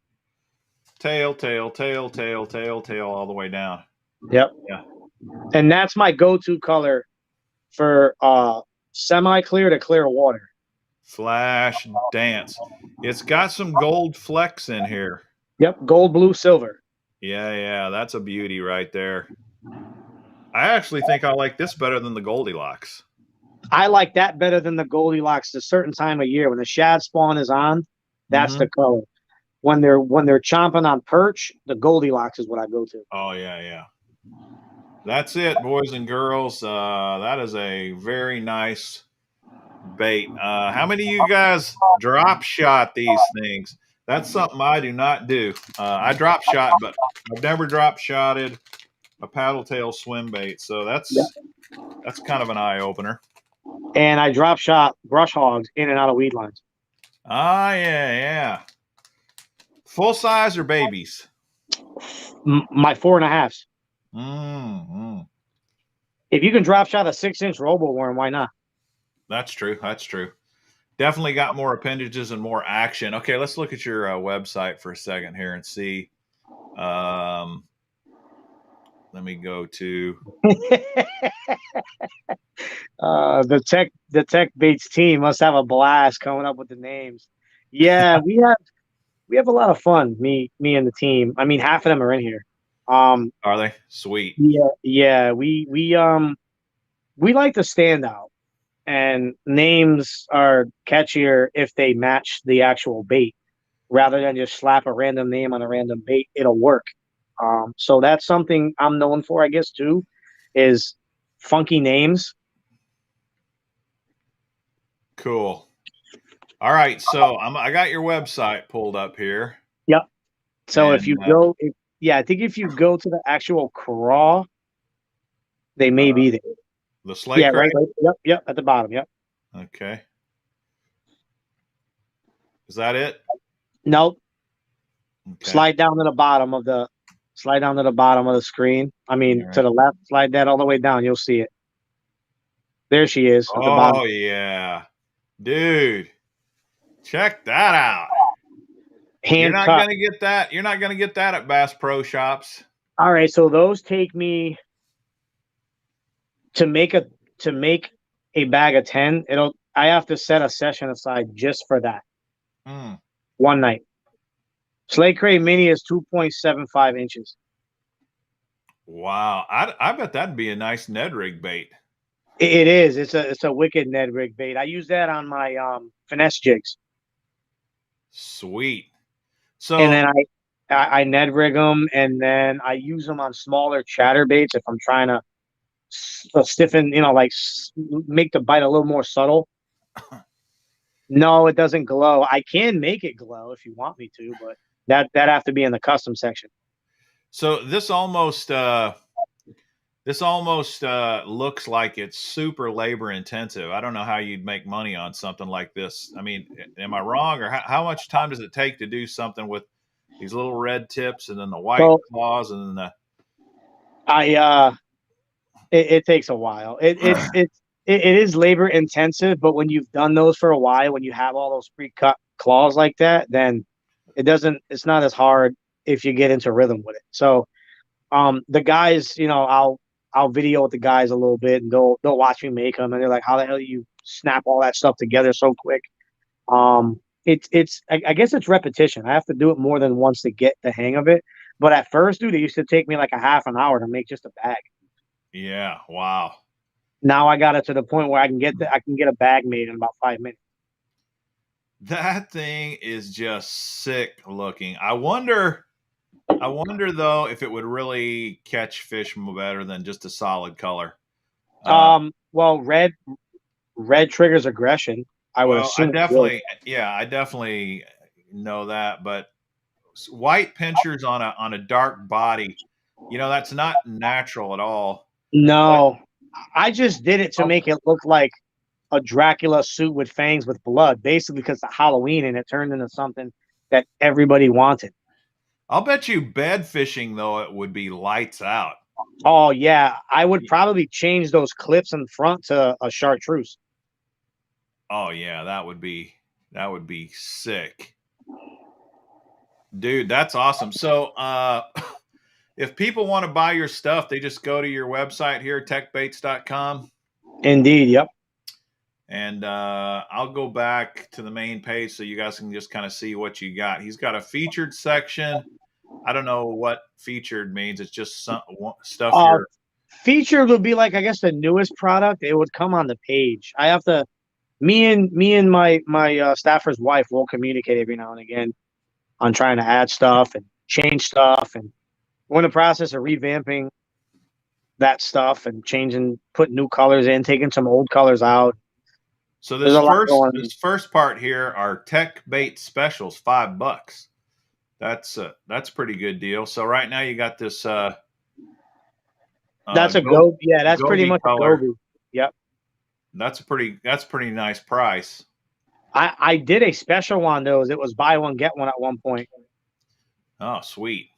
Tail, all the way down. Yep. Yeah. And that's my go-to color for semi-clear to clear water. Flash Dance. It's got some gold flecks in here. Yep, gold, blue, silver. Yeah, that's a beauty right there. I actually think I like this better than the Goldilocks. I like that better than the Goldilocks. A certain time of year when the shad spawn is on, that's Mm-hmm. the color. When they're chomping on perch, the Goldilocks is what I go to. Oh yeah. That's it, boys and girls. That is a very nice bait. How many of you guys drop shot these things? That's something I do not do. I drop shot, but I've never drop shotted a paddle tail swim bait. So that's kind of an eye opener. And I drop shot brush hogs in and out of weed lines. Ah, yeah. Full size or babies? My 4.5s. Mm-hmm. If you can drop shot a 6-inch robo worm, why not? That's true. Definitely got more appendages and more action. Okay, let's look at your website for a second here and see. Let me go to The Techbaits team must have a blast coming up with the names. Yeah, we have a lot of fun. Me and the team. I mean, half of them are in here. Are they? Sweet. Yeah. We like to stand out, and names are catchier if they match the actual bait rather than just slap a random name on a random bait. It'll work. So that's something I'm known for, I guess, too, is funky names. Cool. All right, so I got your website pulled up here. Yep. So And if you go, I think if you go to the actual craw, they may be there. the sleigh Yeah, crate. right. Yep, at the bottom. Yep. Okay. Is that it? Nope. Okay. Slide down to the bottom of the screen. I mean, All to right. the left. Slide that all the way down. You'll see it. There she is at the bottom. Oh yeah. Dude, check that out. You're Hand not cut. gonna get that. You're not gonna get that at Bass Pro Shops. All right. So those take me to make a bag of 10. I have to set a session aside just for that Mm. one night. Slate Crate Mini is 2.75 inches. Wow. I bet that'd be a nice Ned rig bait. It is. It's a wicked Ned rig bait. I use that on my finesse jigs, Sweet. and So then I Ned rig them, and then I use them on smaller chatter baits if I'm trying to stiffen, make the bite a little more subtle. No, it doesn't glow. I can make it glow if you want me to, but that have to be in the custom section. so this almost looks like it's super labor intensive. I don't know how you'd make money on something like this. I mean, am I wrong, or how much time does it take to do something with these little red tips and then the white So claws and then the it takes a while. It is labor intensive, but when you've done those for a while, when you have all those pre-cut claws like that, then it's not as hard if you get into rhythm with it. So the guys, I'll video with the guys a little bit, and they'll watch me make them, and they're like, how the hell do you snap all that stuff together so quick? I guess it's repetition. I have to do it more than once to get the hang of it. But at first, dude, it used to take me like a half an hour to make just a bag. yeah, wow. Now I got it to the point where I can get a bag made in about 5 minutes. That thing is just sick looking. I wonder though if it would really catch fish better than just a solid color. Well, red triggers aggression. I would Well, assume. I definitely know that, but white pinchers on a dark body, that's not natural at all. No, I just did it to make it look like a Dracula suit with fangs with blood, basically because it's Halloween and it turned into something that everybody wanted. I'll bet you bed fishing though it would be lights out. Oh yeah, I would probably change those clips in front to a chartreuse. Oh yeah, that would be sick. Dude, that's awesome. So if people want to buy your stuff, they just go to your website here, techbaits.com. Indeed. Yep. And I'll go back to the main page so you guys can just kind of see what you got. He's got a featured section. I don't know what featured means. It's just some stuff Uh, you're. Featured would be like, I guess, the newest product. It would come on the page. I have to. Me and my staffer's wife will communicate every now and again on trying to add stuff and change stuff, and we're in the process of revamping that stuff and changing, putting new colors in, taking some old colors out. So There's this a lot first going on. this first part here are tech bait specials, $5. That's a pretty good deal. So right now you got this That's a go. Yeah, that's pretty goby much a color. go. Yep. That's pretty nice price. I did a special on those. It was buy one get one at one point. Oh, sweet.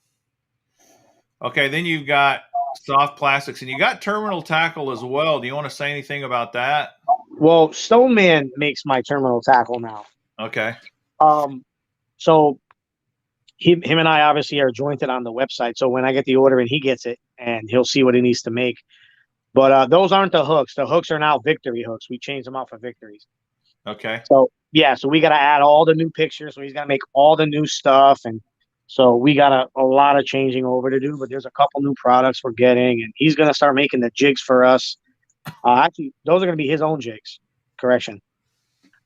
Okay, then you've got soft plastics and you got terminal tackle as well. Do you want to say anything about that? Well, Stoneman makes my terminal tackle now. Okay. Um, so him and I obviously are jointed on the website. So when I get the order and he gets it, and he'll see what he needs to make. But those aren't the hooks. The hooks are now Victory hooks. We changed them out for Victories. Okay. So yeah, so we got to add all the new pictures. So he's got to make all the new stuff, and so we got a lot of changing over to do. But there's a couple new products we're getting, and he's gonna start making the jigs for us. Actually, those are gonna be his own jigs. Correction.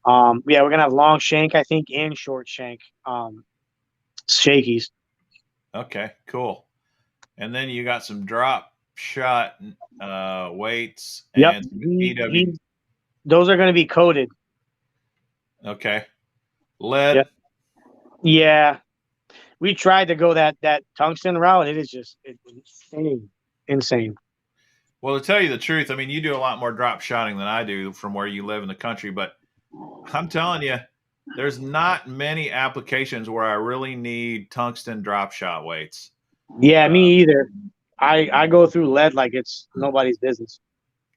Yeah, we're gonna have long shank, I think, and short shank shakies. Okay, cool. And then you got some drop shot weights Yep, and some EW. he those are gonna be coated. Okay. Lead. Yep. Yeah, we tried to go that tungsten route. It is just it's insane. Well, to tell you the truth, I mean, you do a lot more drop shotting than I do from where you live in the country, but I'm telling you, there's not many applications where I really need tungsten drop shot weights. Yeah, me either. I go through lead like it's nobody's business.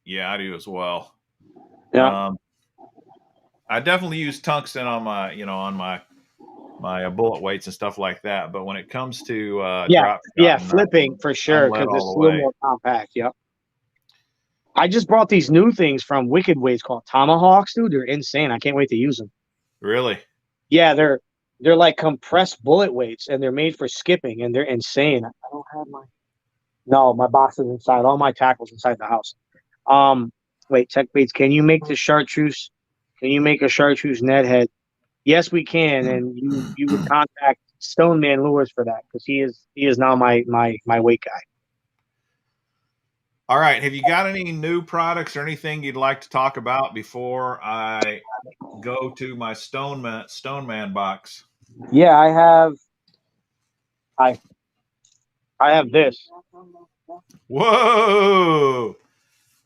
Yeah, I do as well. Yeah. I definitely use tungsten on my, my bullet weights and stuff like that. But when it comes to Yeah, drop yeah, shotting, flipping for I'm sure lead because all it's the a little way. more compact. Yep. I just brought these new things from Wicked Ways called Tomahawks, dude. They're insane. I can't wait to use them. Really? Yeah, they're like compressed bullet weights, and they're made for skipping, and they're insane. I don't have my no, my box is inside. All my tackles inside the house. Um, Wait, Techbaits, can you make the chartreuse? Can you make a chartreuse net head? Yes, we can, and you would contact Stoneman Lures for that because he is now my weight guy. All right. Have you got any new products or anything you'd like to talk about before I go to my Stoneman box? Yeah, I I have this. Whoa!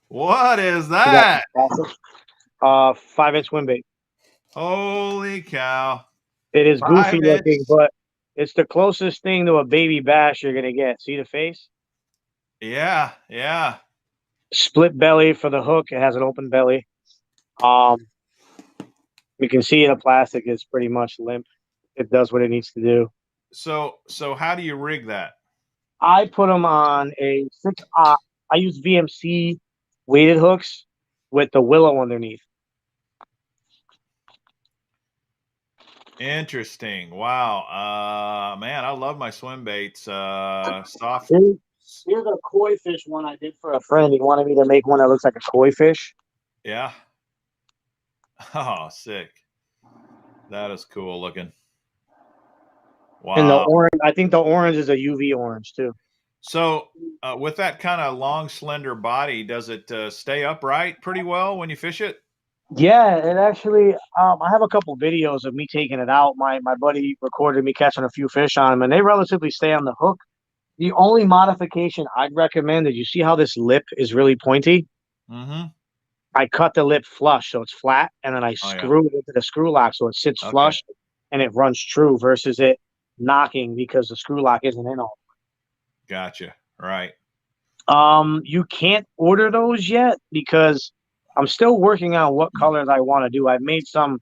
What is You got that? 5-inch swim bait. Holy cow! It is goofy 5 inch. looking, but it's the closest thing to a baby bass you're gonna get. See the face? Yeah, yeah. Split belly for the hook. It has an open belly. Um, you can see the plastic is pretty much limp. It does what it needs to do. So how do you rig that? I put them on a 6. I use VMC weighted hooks with the willow underneath. Interesting. Wow. Man, I love my swim baits. Soft. Here's a koi fish one I did for a friend. He wanted me to make one that looks like a koi fish. Yeah. Oh, sick. That is cool looking. And the Wow. orange, I think the orange is a UV orange too. So, with that kind of long, slender body, does it stay upright pretty well when you fish it? Yeah, it actually. I have a couple videos of me taking it out. My buddy recorded me catching a few fish on them, and they relatively stay on the hook. The only modification I'd recommend is you see how this lip is really pointy. Mm-hmm. I cut the lip flush so it's flat, and then I Oh yeah. screw it into the screw lock so it sits Okay. flush and it runs true versus it knocking because the screw lock isn't in all. Gotcha. Right. You can't order those yet because I'm still working on what colors I want to do. I've made some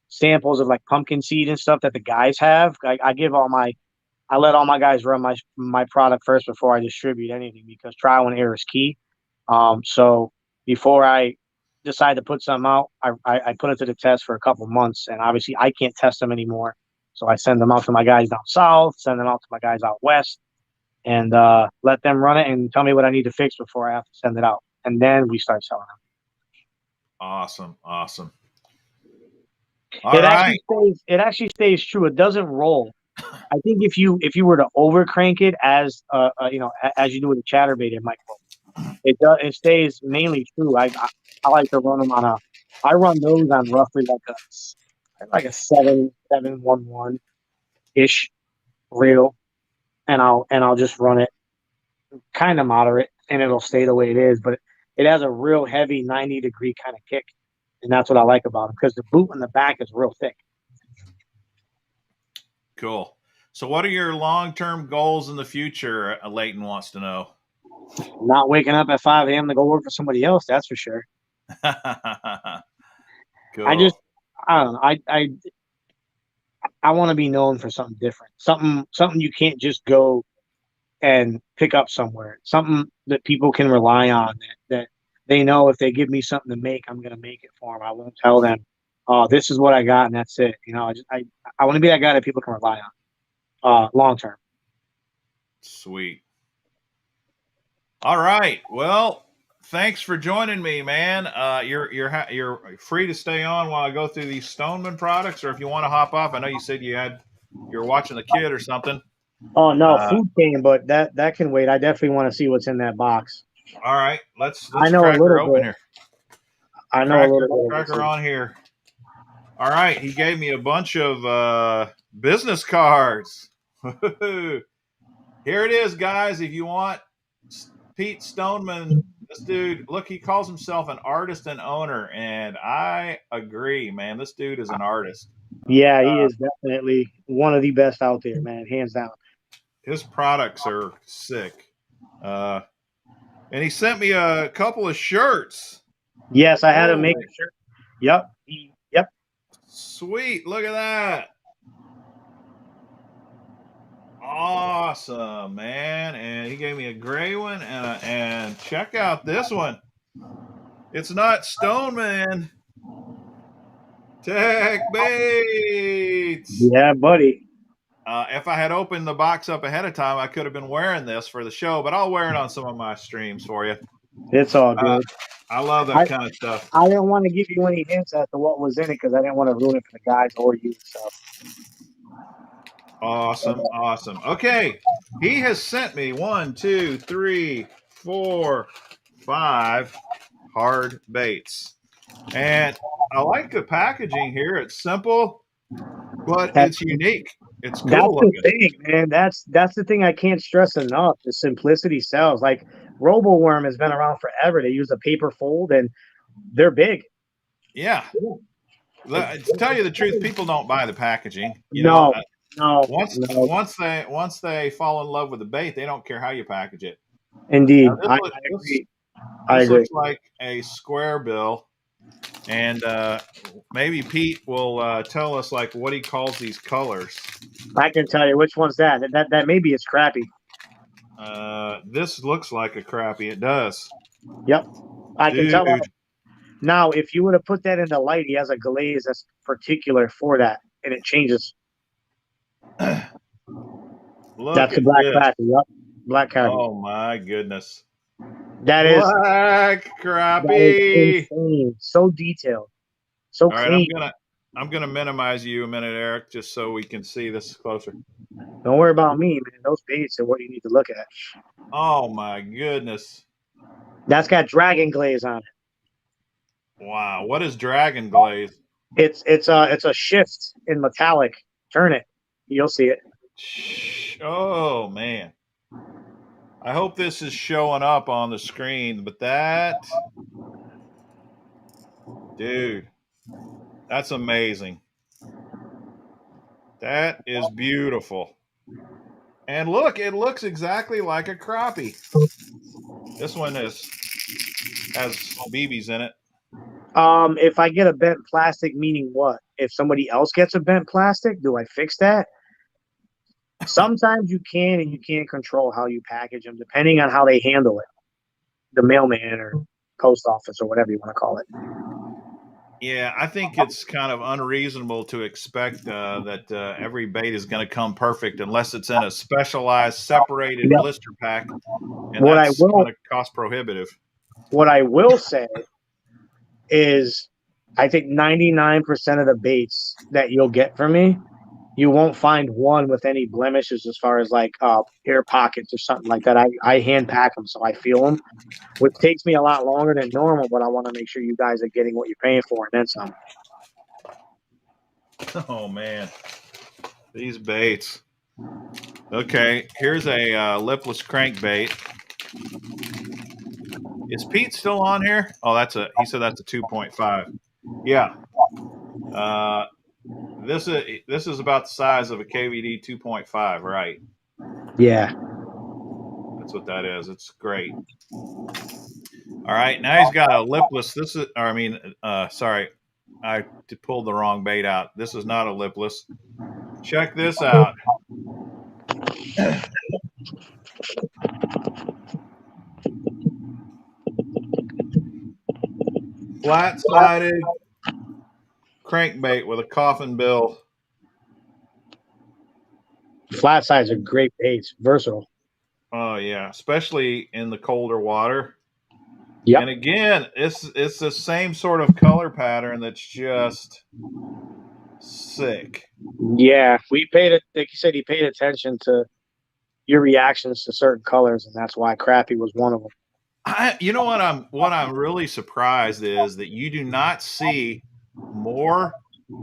samples of like pumpkin seed and stuff that the guys have. I let all my guys run my product first before I distribute anything because trial and error is key. So before I decide to put some out, I put it to the test for a couple months, and obviously I can't test them anymore. So I send them out to my guys down south, send them out to my guys out west, and let them run it and tell me what I need to fix before I have to send it out. And then we start selling them. Awesome. Awesome. All right. It actually stays true. It doesn't roll. I think if you were to over crank it as as you do with a chatterbait, it might roll. It stays mainly true. I like to run them on a. I run those on roughly like a 7.711 ish reel, and I'll just run it kind of moderate, and it'll stay the way it is. But it has a real heavy 90-degree kind of kick, and that's what I like about it because the boot in the back is real thick. Cool. So, what are your long-term goals in the future? Leighton wants to know. Not waking up at 5 a.m. to go work for somebody else, that's for sure. Cool. I don't know. I want to be known for something different. Something you can't just go and pick up somewhere. Something that people can rely on. That they know if they give me something to make, I'm gonna make it for them. I won't tell them, "Oh, this is what I got," and that's it. I want to be that guy that people can rely on, long term. Sweet. All right. Well, thanks for joining me, man. You're free to stay on while I go through these Stoneman products, or if you want to hop off. I know you said you're watching the kid or something. Oh no, food came, but that can wait. I definitely want to see what's in that box. All right, let's I know crack a little her open bit. here. I know a little Crack bit. her on here. All right, he gave me a bunch of business cards. Here it is, guys. If you want Pete Stoneman, this dude, look, he calls himself an artist and owner, and I agree, man. This dude is an artist. Yeah, he is definitely one of the best out there, man, hands down. His products are sick. And he sent me a couple of shirts. Yes, I had to make a shirt. Yep. Yep. Sweet. Look at that. Awesome, man. And he gave me a gray one, and check out this one. It's not Stoneman. Techbaits. Yeah, buddy. If I had opened the box up ahead of time, I could have been wearing this for the show, but I'll wear it on some of my streams for you. It's all good. I love that kind of stuff. I didn't want to give you any hints as to what was in it because I didn't want to ruin it for the guys or you. So awesome, awesome. Okay, he has sent me 1, 2, 3, 4, 5 hard baits, and I like the packaging here. It's simple, but it's unique. It's cool. That's the thing, man. That's the thing I can't stress enough. The simplicity sells. Like RoboWorm has been around forever. They use a paper fold, and they're big. Yeah. To tell you the truth, people don't buy the packaging. No. Once they fall in love with the bait, they don't care how you package it. Indeed, I agree. This looks like a square bill, and maybe Pete will tell us like what he calls these colors. I can tell you which one's that. That maybe it's crappy. This looks like a crappy. It does. Yep, I can tell. Now, if you were to put that in the light, he has a glaze that's particular for that, and it changes. That's the black crappie. Yep, black crappie. Oh my goodness. That is black crappie. Insane. So detailed. So clean. I'm gonna minimize you a minute, Eric, just so we can see this closer. Don't worry about me, man. Those baits are what you need to look at. Oh my goodness. That's got dragon glaze on it. Wow. What is dragon glaze? It's a shift in metallic. Turn it. You'll see it. Oh man. I hope this is showing up on the screen, but dude, that's amazing. That is beautiful. And look, it looks exactly like a crappie. This one has BBs in it. If I get a bent plastic, meaning what? If somebody else gets a bent plastic, do I fix that? Sometimes you can, and you can't control how you package them, depending on how they handle it. The mailman or post office or whatever you want to call it. Yeah, I think it's kind of unreasonable to expect that every bait is going to come perfect unless it's in a specialized, separated Yep. blister pack, and that's going to cost prohibitive. What I will say is, I think 99% of the baits that you'll get from me, you won't find one with any blemishes as far as like air pockets or something like that. I hand pack them, so I feel them, which takes me a lot longer than normal, but I want to make sure you guys are getting what you're paying for and then some. Oh man, these baits. Okay, here's a lipless crankbait. Is Pete still on here? Oh, he said that's a 2.5. Yeah. This is about the size of a KVD 2.5, right? Yeah. That's what that is. It's great. All right, now he's got a lipless. Sorry, I pulled the wrong bait out. This is not a lipless. Check this out. Flat-sided crankbait with a coffin bill. Flat sides are great baits, versatile. Oh yeah, especially in the colder water. Yep. And again, it's the same sort of color pattern that's just sick. Yeah, we paid it. Like you said, he paid attention to your reactions to certain colors, and that's why crappie was one of them. You know what I'm really surprised is that you do not see more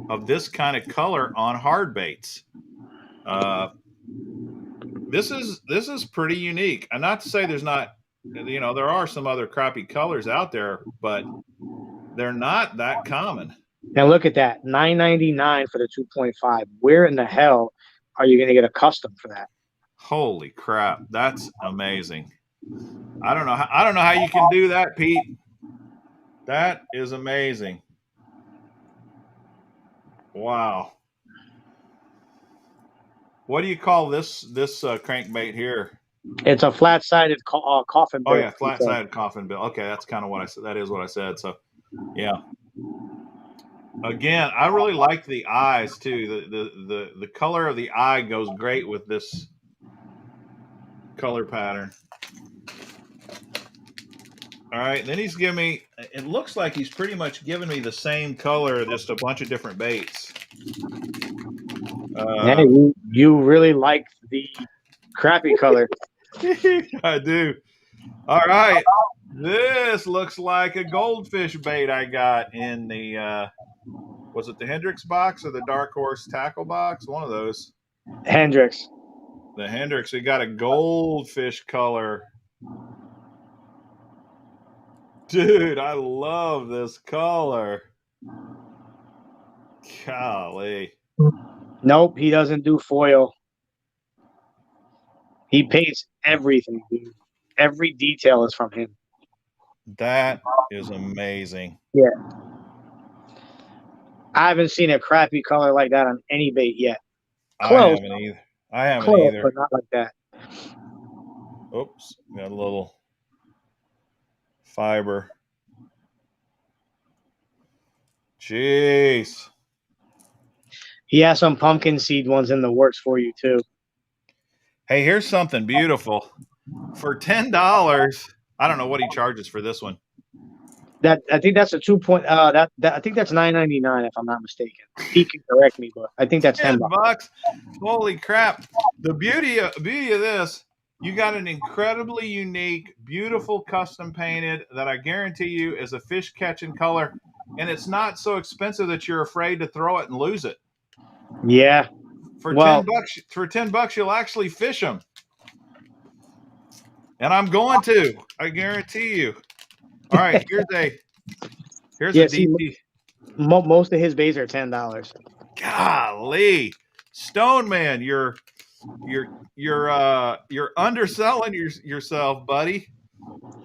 of this kind of color on hard baits. This is pretty unique. And not to say there's not, there are some other crappy colors out there, but they're not that common. And look at that, $9.99 for the 2.5. Where in the hell are you going to get a custom for that? Holy crap, that's amazing. I don't know how you can do that, Pete. That is amazing. Wow. What do you call this crankbait here? It's a flat-sided coffin bill. Oh yeah, flat-sided coffin bill. Okay, that's kind of what I said. That is what I said. So, yeah. Again, I really like the eyes too. The color of the eye goes great with this color pattern. All right, then he's giving me. It looks like he's pretty much giving me the same color, just a bunch of different baits. Yeah, you really like the crappy color. I do. All right, this looks like a goldfish bait I got in the. Was it the Hendrix box or the Dark Horse tackle box? One of those. Hendrix. The Hendrix. It got a goldfish color. Dude, I love this color. Golly. Nope, he doesn't do foil. He paints everything, dude. Every detail is from him. That is amazing. Yeah. I haven't seen a crappy color like that on any bait yet. Close. I haven't Close, either. but not like that. Oops, got a little fiber. Jeez. He has some pumpkin seed ones in the works for you too. Hey, here's something beautiful. For $10, I don't know what he charges for this one. That I think that's a 2 point. I think that's $9.99 if I'm not mistaken. He can correct me, but I think that's $10. Holy crap! The beauty of this, you got an incredibly unique, beautiful custom painted that I guarantee you is a fish catching color, and it's not so expensive that you're afraid to throw it and lose it. Yeah. For $10, you'll actually fish them, and I'm going to. I guarantee you. All right, here's a DT. Most of his baits are $10. Golly, Stoneman, you're underselling yourself, buddy.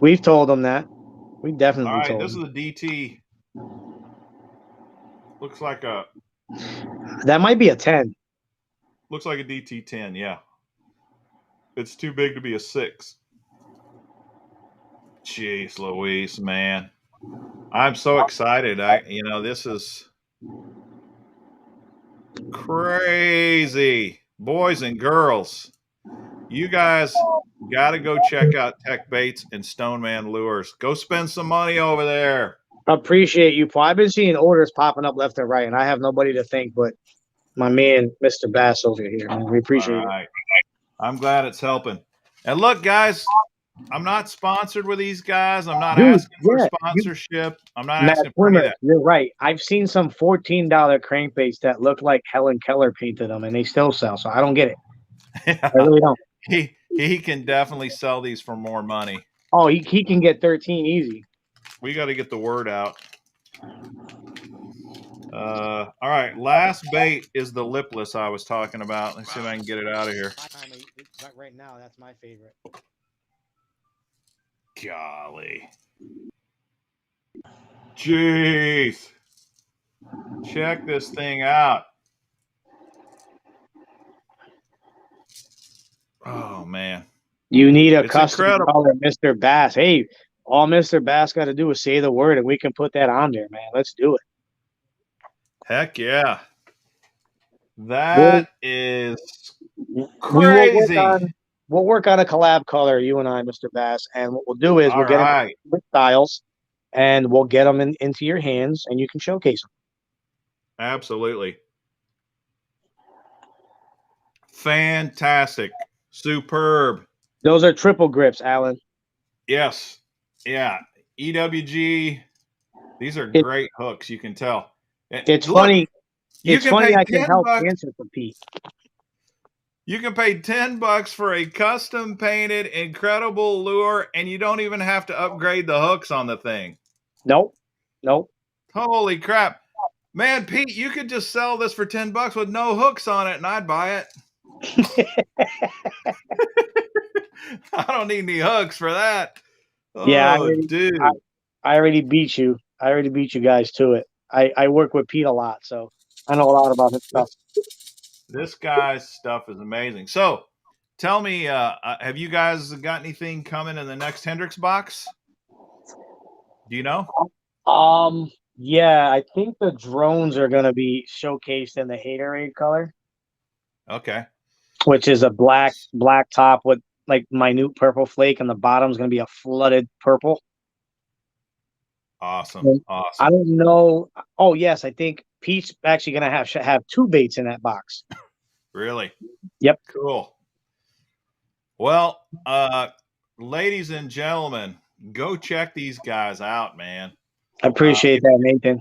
We've told him that. We definitely All right, told this him. is a DT. Looks like that might be a 10. Looks like a DT 10, yeah. It's too big to be a 6. Jeez Louise, man. I'm so excited. This is crazy. Boys and girls, you guys got to go check out Techbaits and Stoneman Lures. Go spend some money over there. Appreciate you, Paul. I've been seeing orders popping up left and right, and I have nobody to thank but my man, Mr. Bass over here. Man. We All appreciate it. right. I'm glad it's helping. And look, guys, I'm not sponsored with these guys. I'm not Dude, asking for yeah, sponsorship. I'm not Matt asking for any of Swimmer, that. you're right. I've seen some $14 crankbaits that look like Helen Keller painted them, and they still sell. So I don't get it. I Yeah. really don't. He can definitely sell these for more money. Oh, he can get 13 easy. We got to get the word out. All right, last bait is the lipless I was talking about. Let's see if I can get it out of here. Right now, that's my favorite. Golly. Jeez. Check this thing out. Oh, man. You need a It's custom incredible. color, Mr. Bass. Hey, all Mr. Bass got to do is say the word, and we can put that on there, man. Let's do it. Heck yeah. We'll, That is we will work crazy. on we'll work on a collab color, you and I, Mr. Bass, and what we'll do is All we'll get right. them styles, and we'll get them into your hands, and you can showcase them. Absolutely. Fantastic. Superb. Those are triple grips, Alan. Yes. Yeah. EWG. These are It, great hooks. You can tell. it's Look, funny. you It's can funny pay I can 10 help bucks. answer for Pete. You can pay 10 bucks for a custom painted incredible lure, and you don't even have to upgrade the hooks on the thing. Nope. Holy crap. Man, Pete, you could just sell this for 10 bucks with no hooks on it, and I'd buy it. I don't need any hooks for that. Yeah, Oh, dude. I already beat you. I already beat you guys to it. I work with Pete a lot, so I know a lot about his stuff. This guy's stuff is amazing. So, tell me, have you guys got anything coming in the next Hendrix box? Do you know? Yeah, I think the drones are gonna be showcased in the Haterade color, Okay. which is a black top with like minute purple flake, and the bottom's gonna be a flooded purple. Awesome. And I Awesome. don't know. Oh yes, I think Pete's actually gonna have two baits in that box. Really? Yep. Cool. Well, ladies and gentlemen, go check these guys out, man. I appreciate that, Nathan.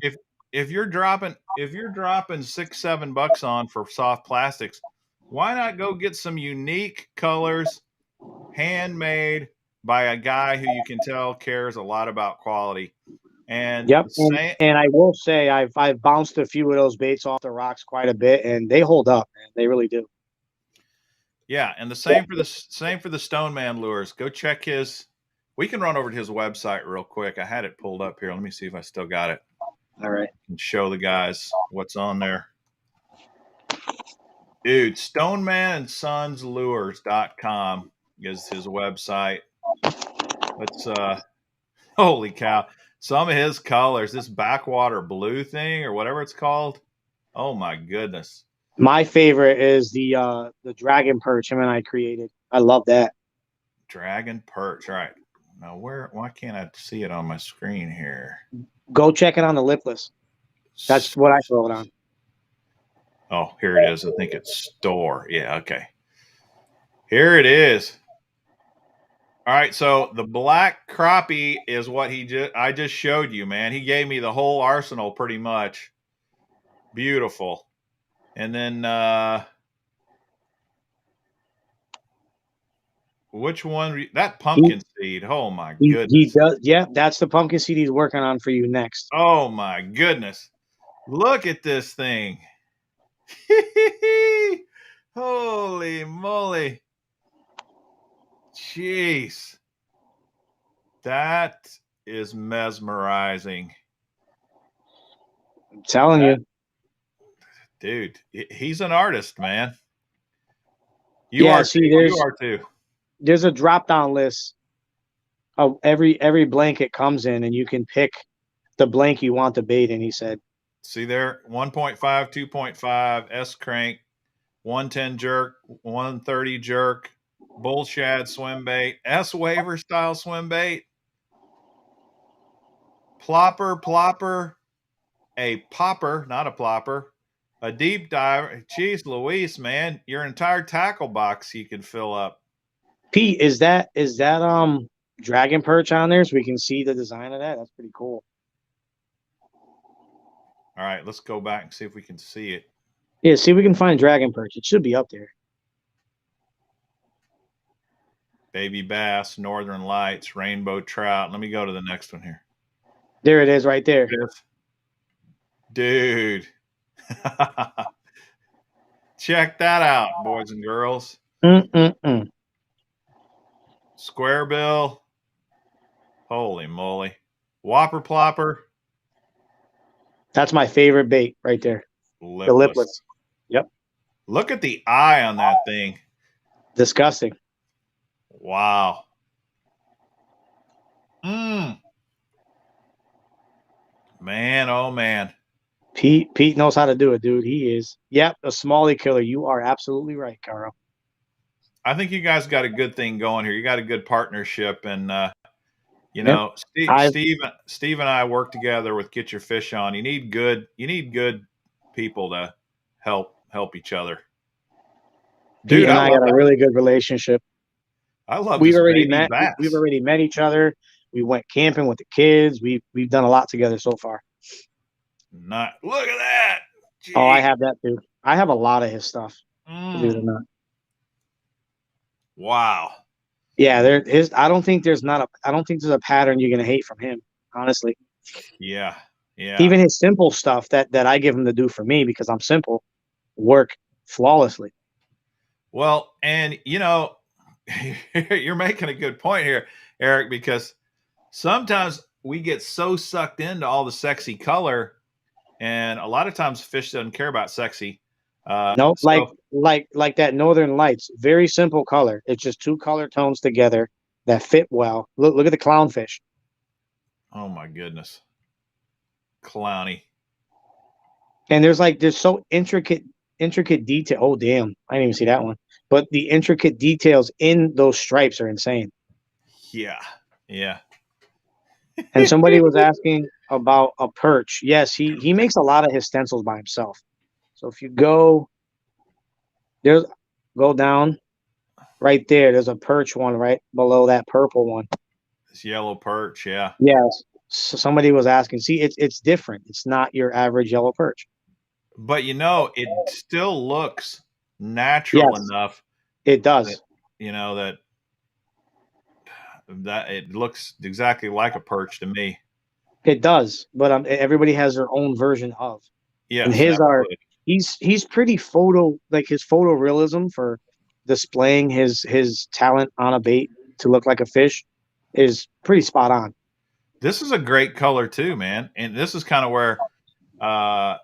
If you're dropping $6-7 on for soft plastics, why not go get some unique colors, handmade by a guy who you can tell cares a lot about quality. And Yep. And I will say I've bounced a few of those baits off the rocks quite a bit, and they hold up, man. They really do. Yeah, and the same for the Stoneman lures. Go check his. We can run over to his website real quick. I had it pulled up here. Let me see if I still got it. All right. And show the guys what's on there. Dude, stonemanandsonslures.com is his website. Let's holy cow. Some of his colors, this backwater blue thing or whatever it's called. Oh my goodness. My favorite is the dragon perch him and I created. I love that. Dragon perch. All right. Now why can't I see it on my screen here? Go check it on the lipless. That's what I throw it on. Oh, here it is. I think it's store. Yeah, okay. Here it is. All right, so the black crappie is what I just showed you, man. He gave me the whole arsenal pretty much. Beautiful. And then which one? That pumpkin seed. Oh my goodness. He does. Yeah, that's the pumpkin seed he's working on for you next. Oh my goodness. Look at this thing. Holy moly. Jeez. That is mesmerizing. I'm telling you. Dude, he's an artist, man. You are too. There's a drop down list every blanket comes in, and you can pick the blank you want the bait in. He said, See there, 1.5, 2.5, S crank, 110 jerk, 130 jerk, bull shad swim bait, S waiver style swim bait, plopper, a popper, not a plopper, a deep diver. Jeez Louise, man, your entire tackle box you could fill up. Pete, is that dragon perch on there so we can see the design of that? That's pretty cool. All right, let's go back and see if we can see it. Yeah, see if we can find dragon perch. It should be up there. Baby bass, northern lights, rainbow trout. Let me go to the next one here. There it is, right there. Dude. Check that out, boys and girls. Mm-mm-mm. Square bill. Holy moly. Whopper plopper. That's my favorite bait right there. Lipless. The lipless. Yep. Look at the eye on that thing. Disgusting. Wow. Man, oh man. Pete knows how to do it, dude. He is. Yep, a smallie killer. You are absolutely right, Carl. I think you guys got a good thing going here. You got a good partnership, and you Yep. know, Steve and I work together with Get Your Fish On. You need good people to help each other. Pete Dude, and I I love got a that. really good relationship. I love We've this already baby met. bass. We've already met each other. We went camping with the kids. We've done a lot together so far. Not look at that. Jeez. Oh, I have that too. I have a lot of his stuff. Believe it or not. Wow. Yeah, there is. I don't think there's a pattern you're gonna hate from him. Honestly. Yeah. Yeah. Even his simple stuff that I give him to do for me because I'm simple, work flawlessly. Well, and you know, you're making a good point here, Eric, because sometimes we get so sucked into all the sexy color, and a lot of times fish doesn't care about sexy. No, So, like that Northern Lights, very simple color. It's just two color tones together that fit well. Look at the clownfish. oh my goodness, clowny. And there's so intricate detail. Oh damn, I didn't even see that one. But the intricate details in those stripes are insane. Yeah, yeah. And somebody was asking about a perch. Yes, he makes a lot of his stencils by himself. So if you there's go down right there, there's a perch one right below that purple one. This yellow perch, yeah. Yes. So somebody was asking. See, it's different. It's not your average yellow perch. But you know, it still looks natural Yes, enough it does. that you know that it looks exactly like a perch to me. It does. But everybody has their own version of. Yes, And his are absolutely. he's pretty like his photorealism for displaying his talent on a bait to look like a fish is pretty spot on. This is a great color too, man. And this is kind of where uh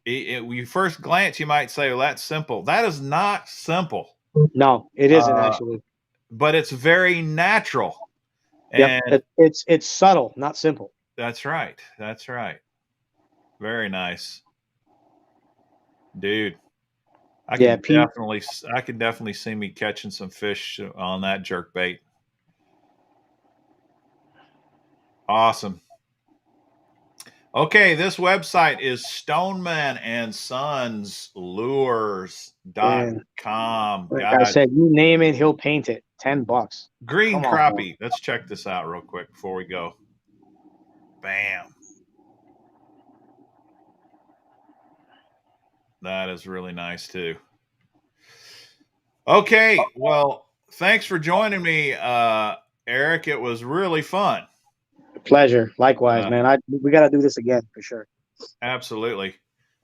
you first glance you might say, well, that's simple. That is not simple. No, it isn't Uh actually. but it's very natural. Yep. And It's subtle, not simple. that's right. That's right. Very nice. Dude, Yeah, Pete. I could definitely see me catching some fish on that jerk bait. Awesome. Okay, this website is Stoneman and Sons And Lures.com. like I God, said, you name it, he'll paint it. $10. green Come on, man. crappie. Let's check this out real quick before we go. Bam. That is really nice too. Okay, well, thanks for joining me, Eric. It was really fun. Pleasure. Likewise, Uh, man. We got to do this again for sure. absolutely.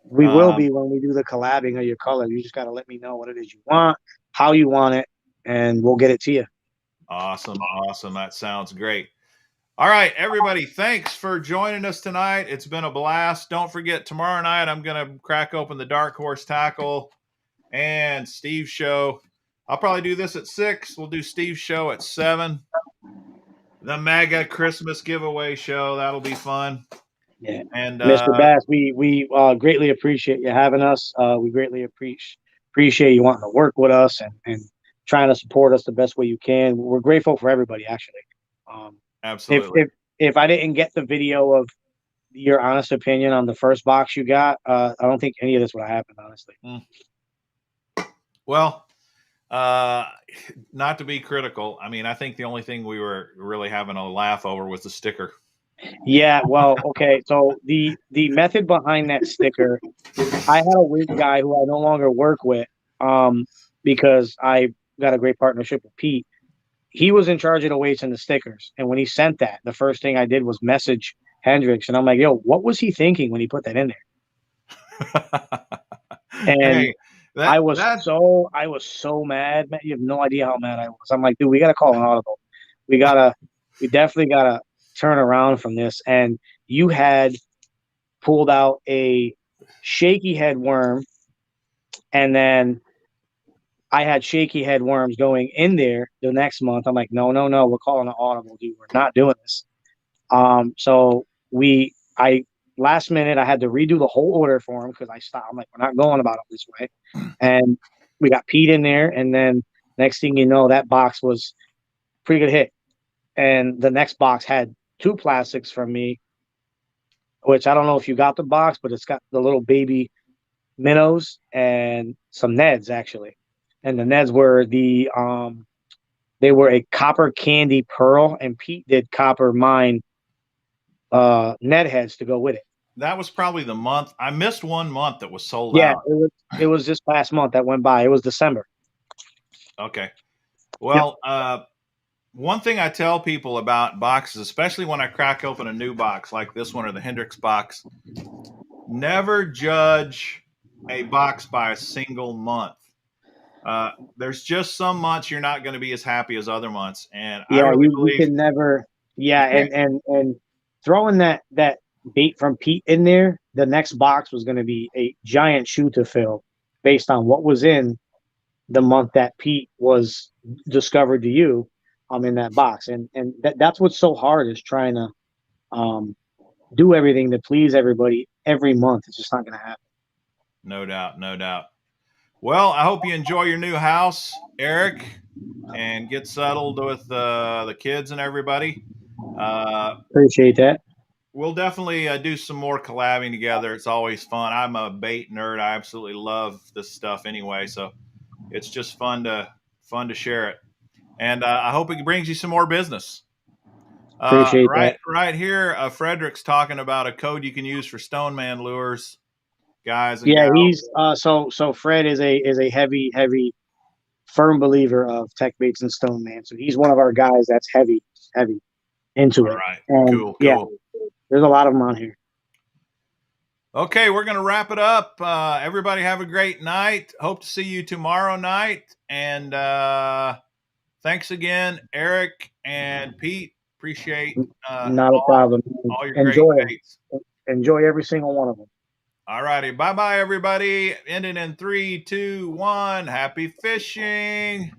We will Um, be when we do the collabing of your color. You just got to let me know what it is you want, how you want it, and we'll get it to you. awesome. Awesome. That sounds great. All right, everybody, thanks for joining us tonight. It's been a blast. Don't forget, tomorrow night, I'm going to crack open the Dark Horse Tackle and Steve's show. I'll probably do this at 6. We'll do Steve's show at 7. the mega Christmas giveaway show. That'll be fun. Yeah. And Mr. Bass, we greatly appreciate you having us. We greatly appreciate you wanting to work with us and trying to support us the best way you can. We're grateful for everybody, actually. Um, if absolutely. if I didn't get the video of your honest opinion on the first box you got, I don't think any of this would have happened, honestly. Well, uh, not to be critical. I mean, I think the only thing we were really having a laugh over was the sticker. Yeah, well, okay. So the method behind that sticker, I had a weight guy who I no longer work with, because I got a great partnership with Pete. He was in charge of the weights and the stickers. And when he sent that, the first thing I did was message Hendrix, and I'm like, "Yo, what was he thinking when he put that in there?" And Hey, that that I was so mad, man. You have no idea how mad I was. I'm like, dude, we gotta call an audible. We definitely gotta turn around from this. And you had pulled out a shaky head worm, and then I had shaky head worms going in there the next month. I'm like, no, no, no, we're calling an audible, dude. We're not doing this. So I last minute I had to redo the whole order for him because I stopped. I'm like, we're not going about it this way. And we got Pete in there, and then next thing you know, that box was pretty good hit. And the next box had two plastics from me, which I don't know if you got the box, but it's got the little baby minnows and some Neds actually. And the Neds were they were a copper candy pearl, and Pete did copper mine net heads to go with it. that was probably the month. I missed 1 month that was sold Yeah, out. it was this past month that went by. It was December. Okay. Yep. Well, one thing I tell people about boxes, especially when I crack open a new box like this one or the Hendrix box, never judge a box by a single month. There's just some months you're not going to be as happy as other months, and I Yeah, really you believe can never. you Yeah, can't. and throwing that bait from Pete in there, the next box was going to be a giant shoe to fill, based on what was in the month that Pete was discovered to you, in that box, and that's what's so hard is trying to um do everything to please everybody every month. It's just not going to happen. No doubt, no doubt. Well, I hope you enjoy your new house, Eric, and get settled with the kids and everybody. Uh, Appreciate that. we'll definitely do some more collabing together. It's always fun. I'm a bait nerd. I absolutely love this stuff anyway, so it's just fun to share it. And I hope it brings you some more business. Appreciate that. Right here, Frederick's talking about a code you can use for Stoneman lures, guys and Yeah, gals. he's so Fred is a heavy firm believer of Techbaits and Stoneman. So he's one of our guys that's heavy into All it. right, And cool, yeah, cool. there's a lot of them on here. Okay, we're going to wrap it up. Everybody have a great night. Hope to see you tomorrow night. And thanks again, Eric and Pete. Appreciate Not a problem. all your great Enjoy them. baits. Enjoy every single one of them. All righty. Bye bye, everybody. Ending in 3, 2, 1. Happy fishing.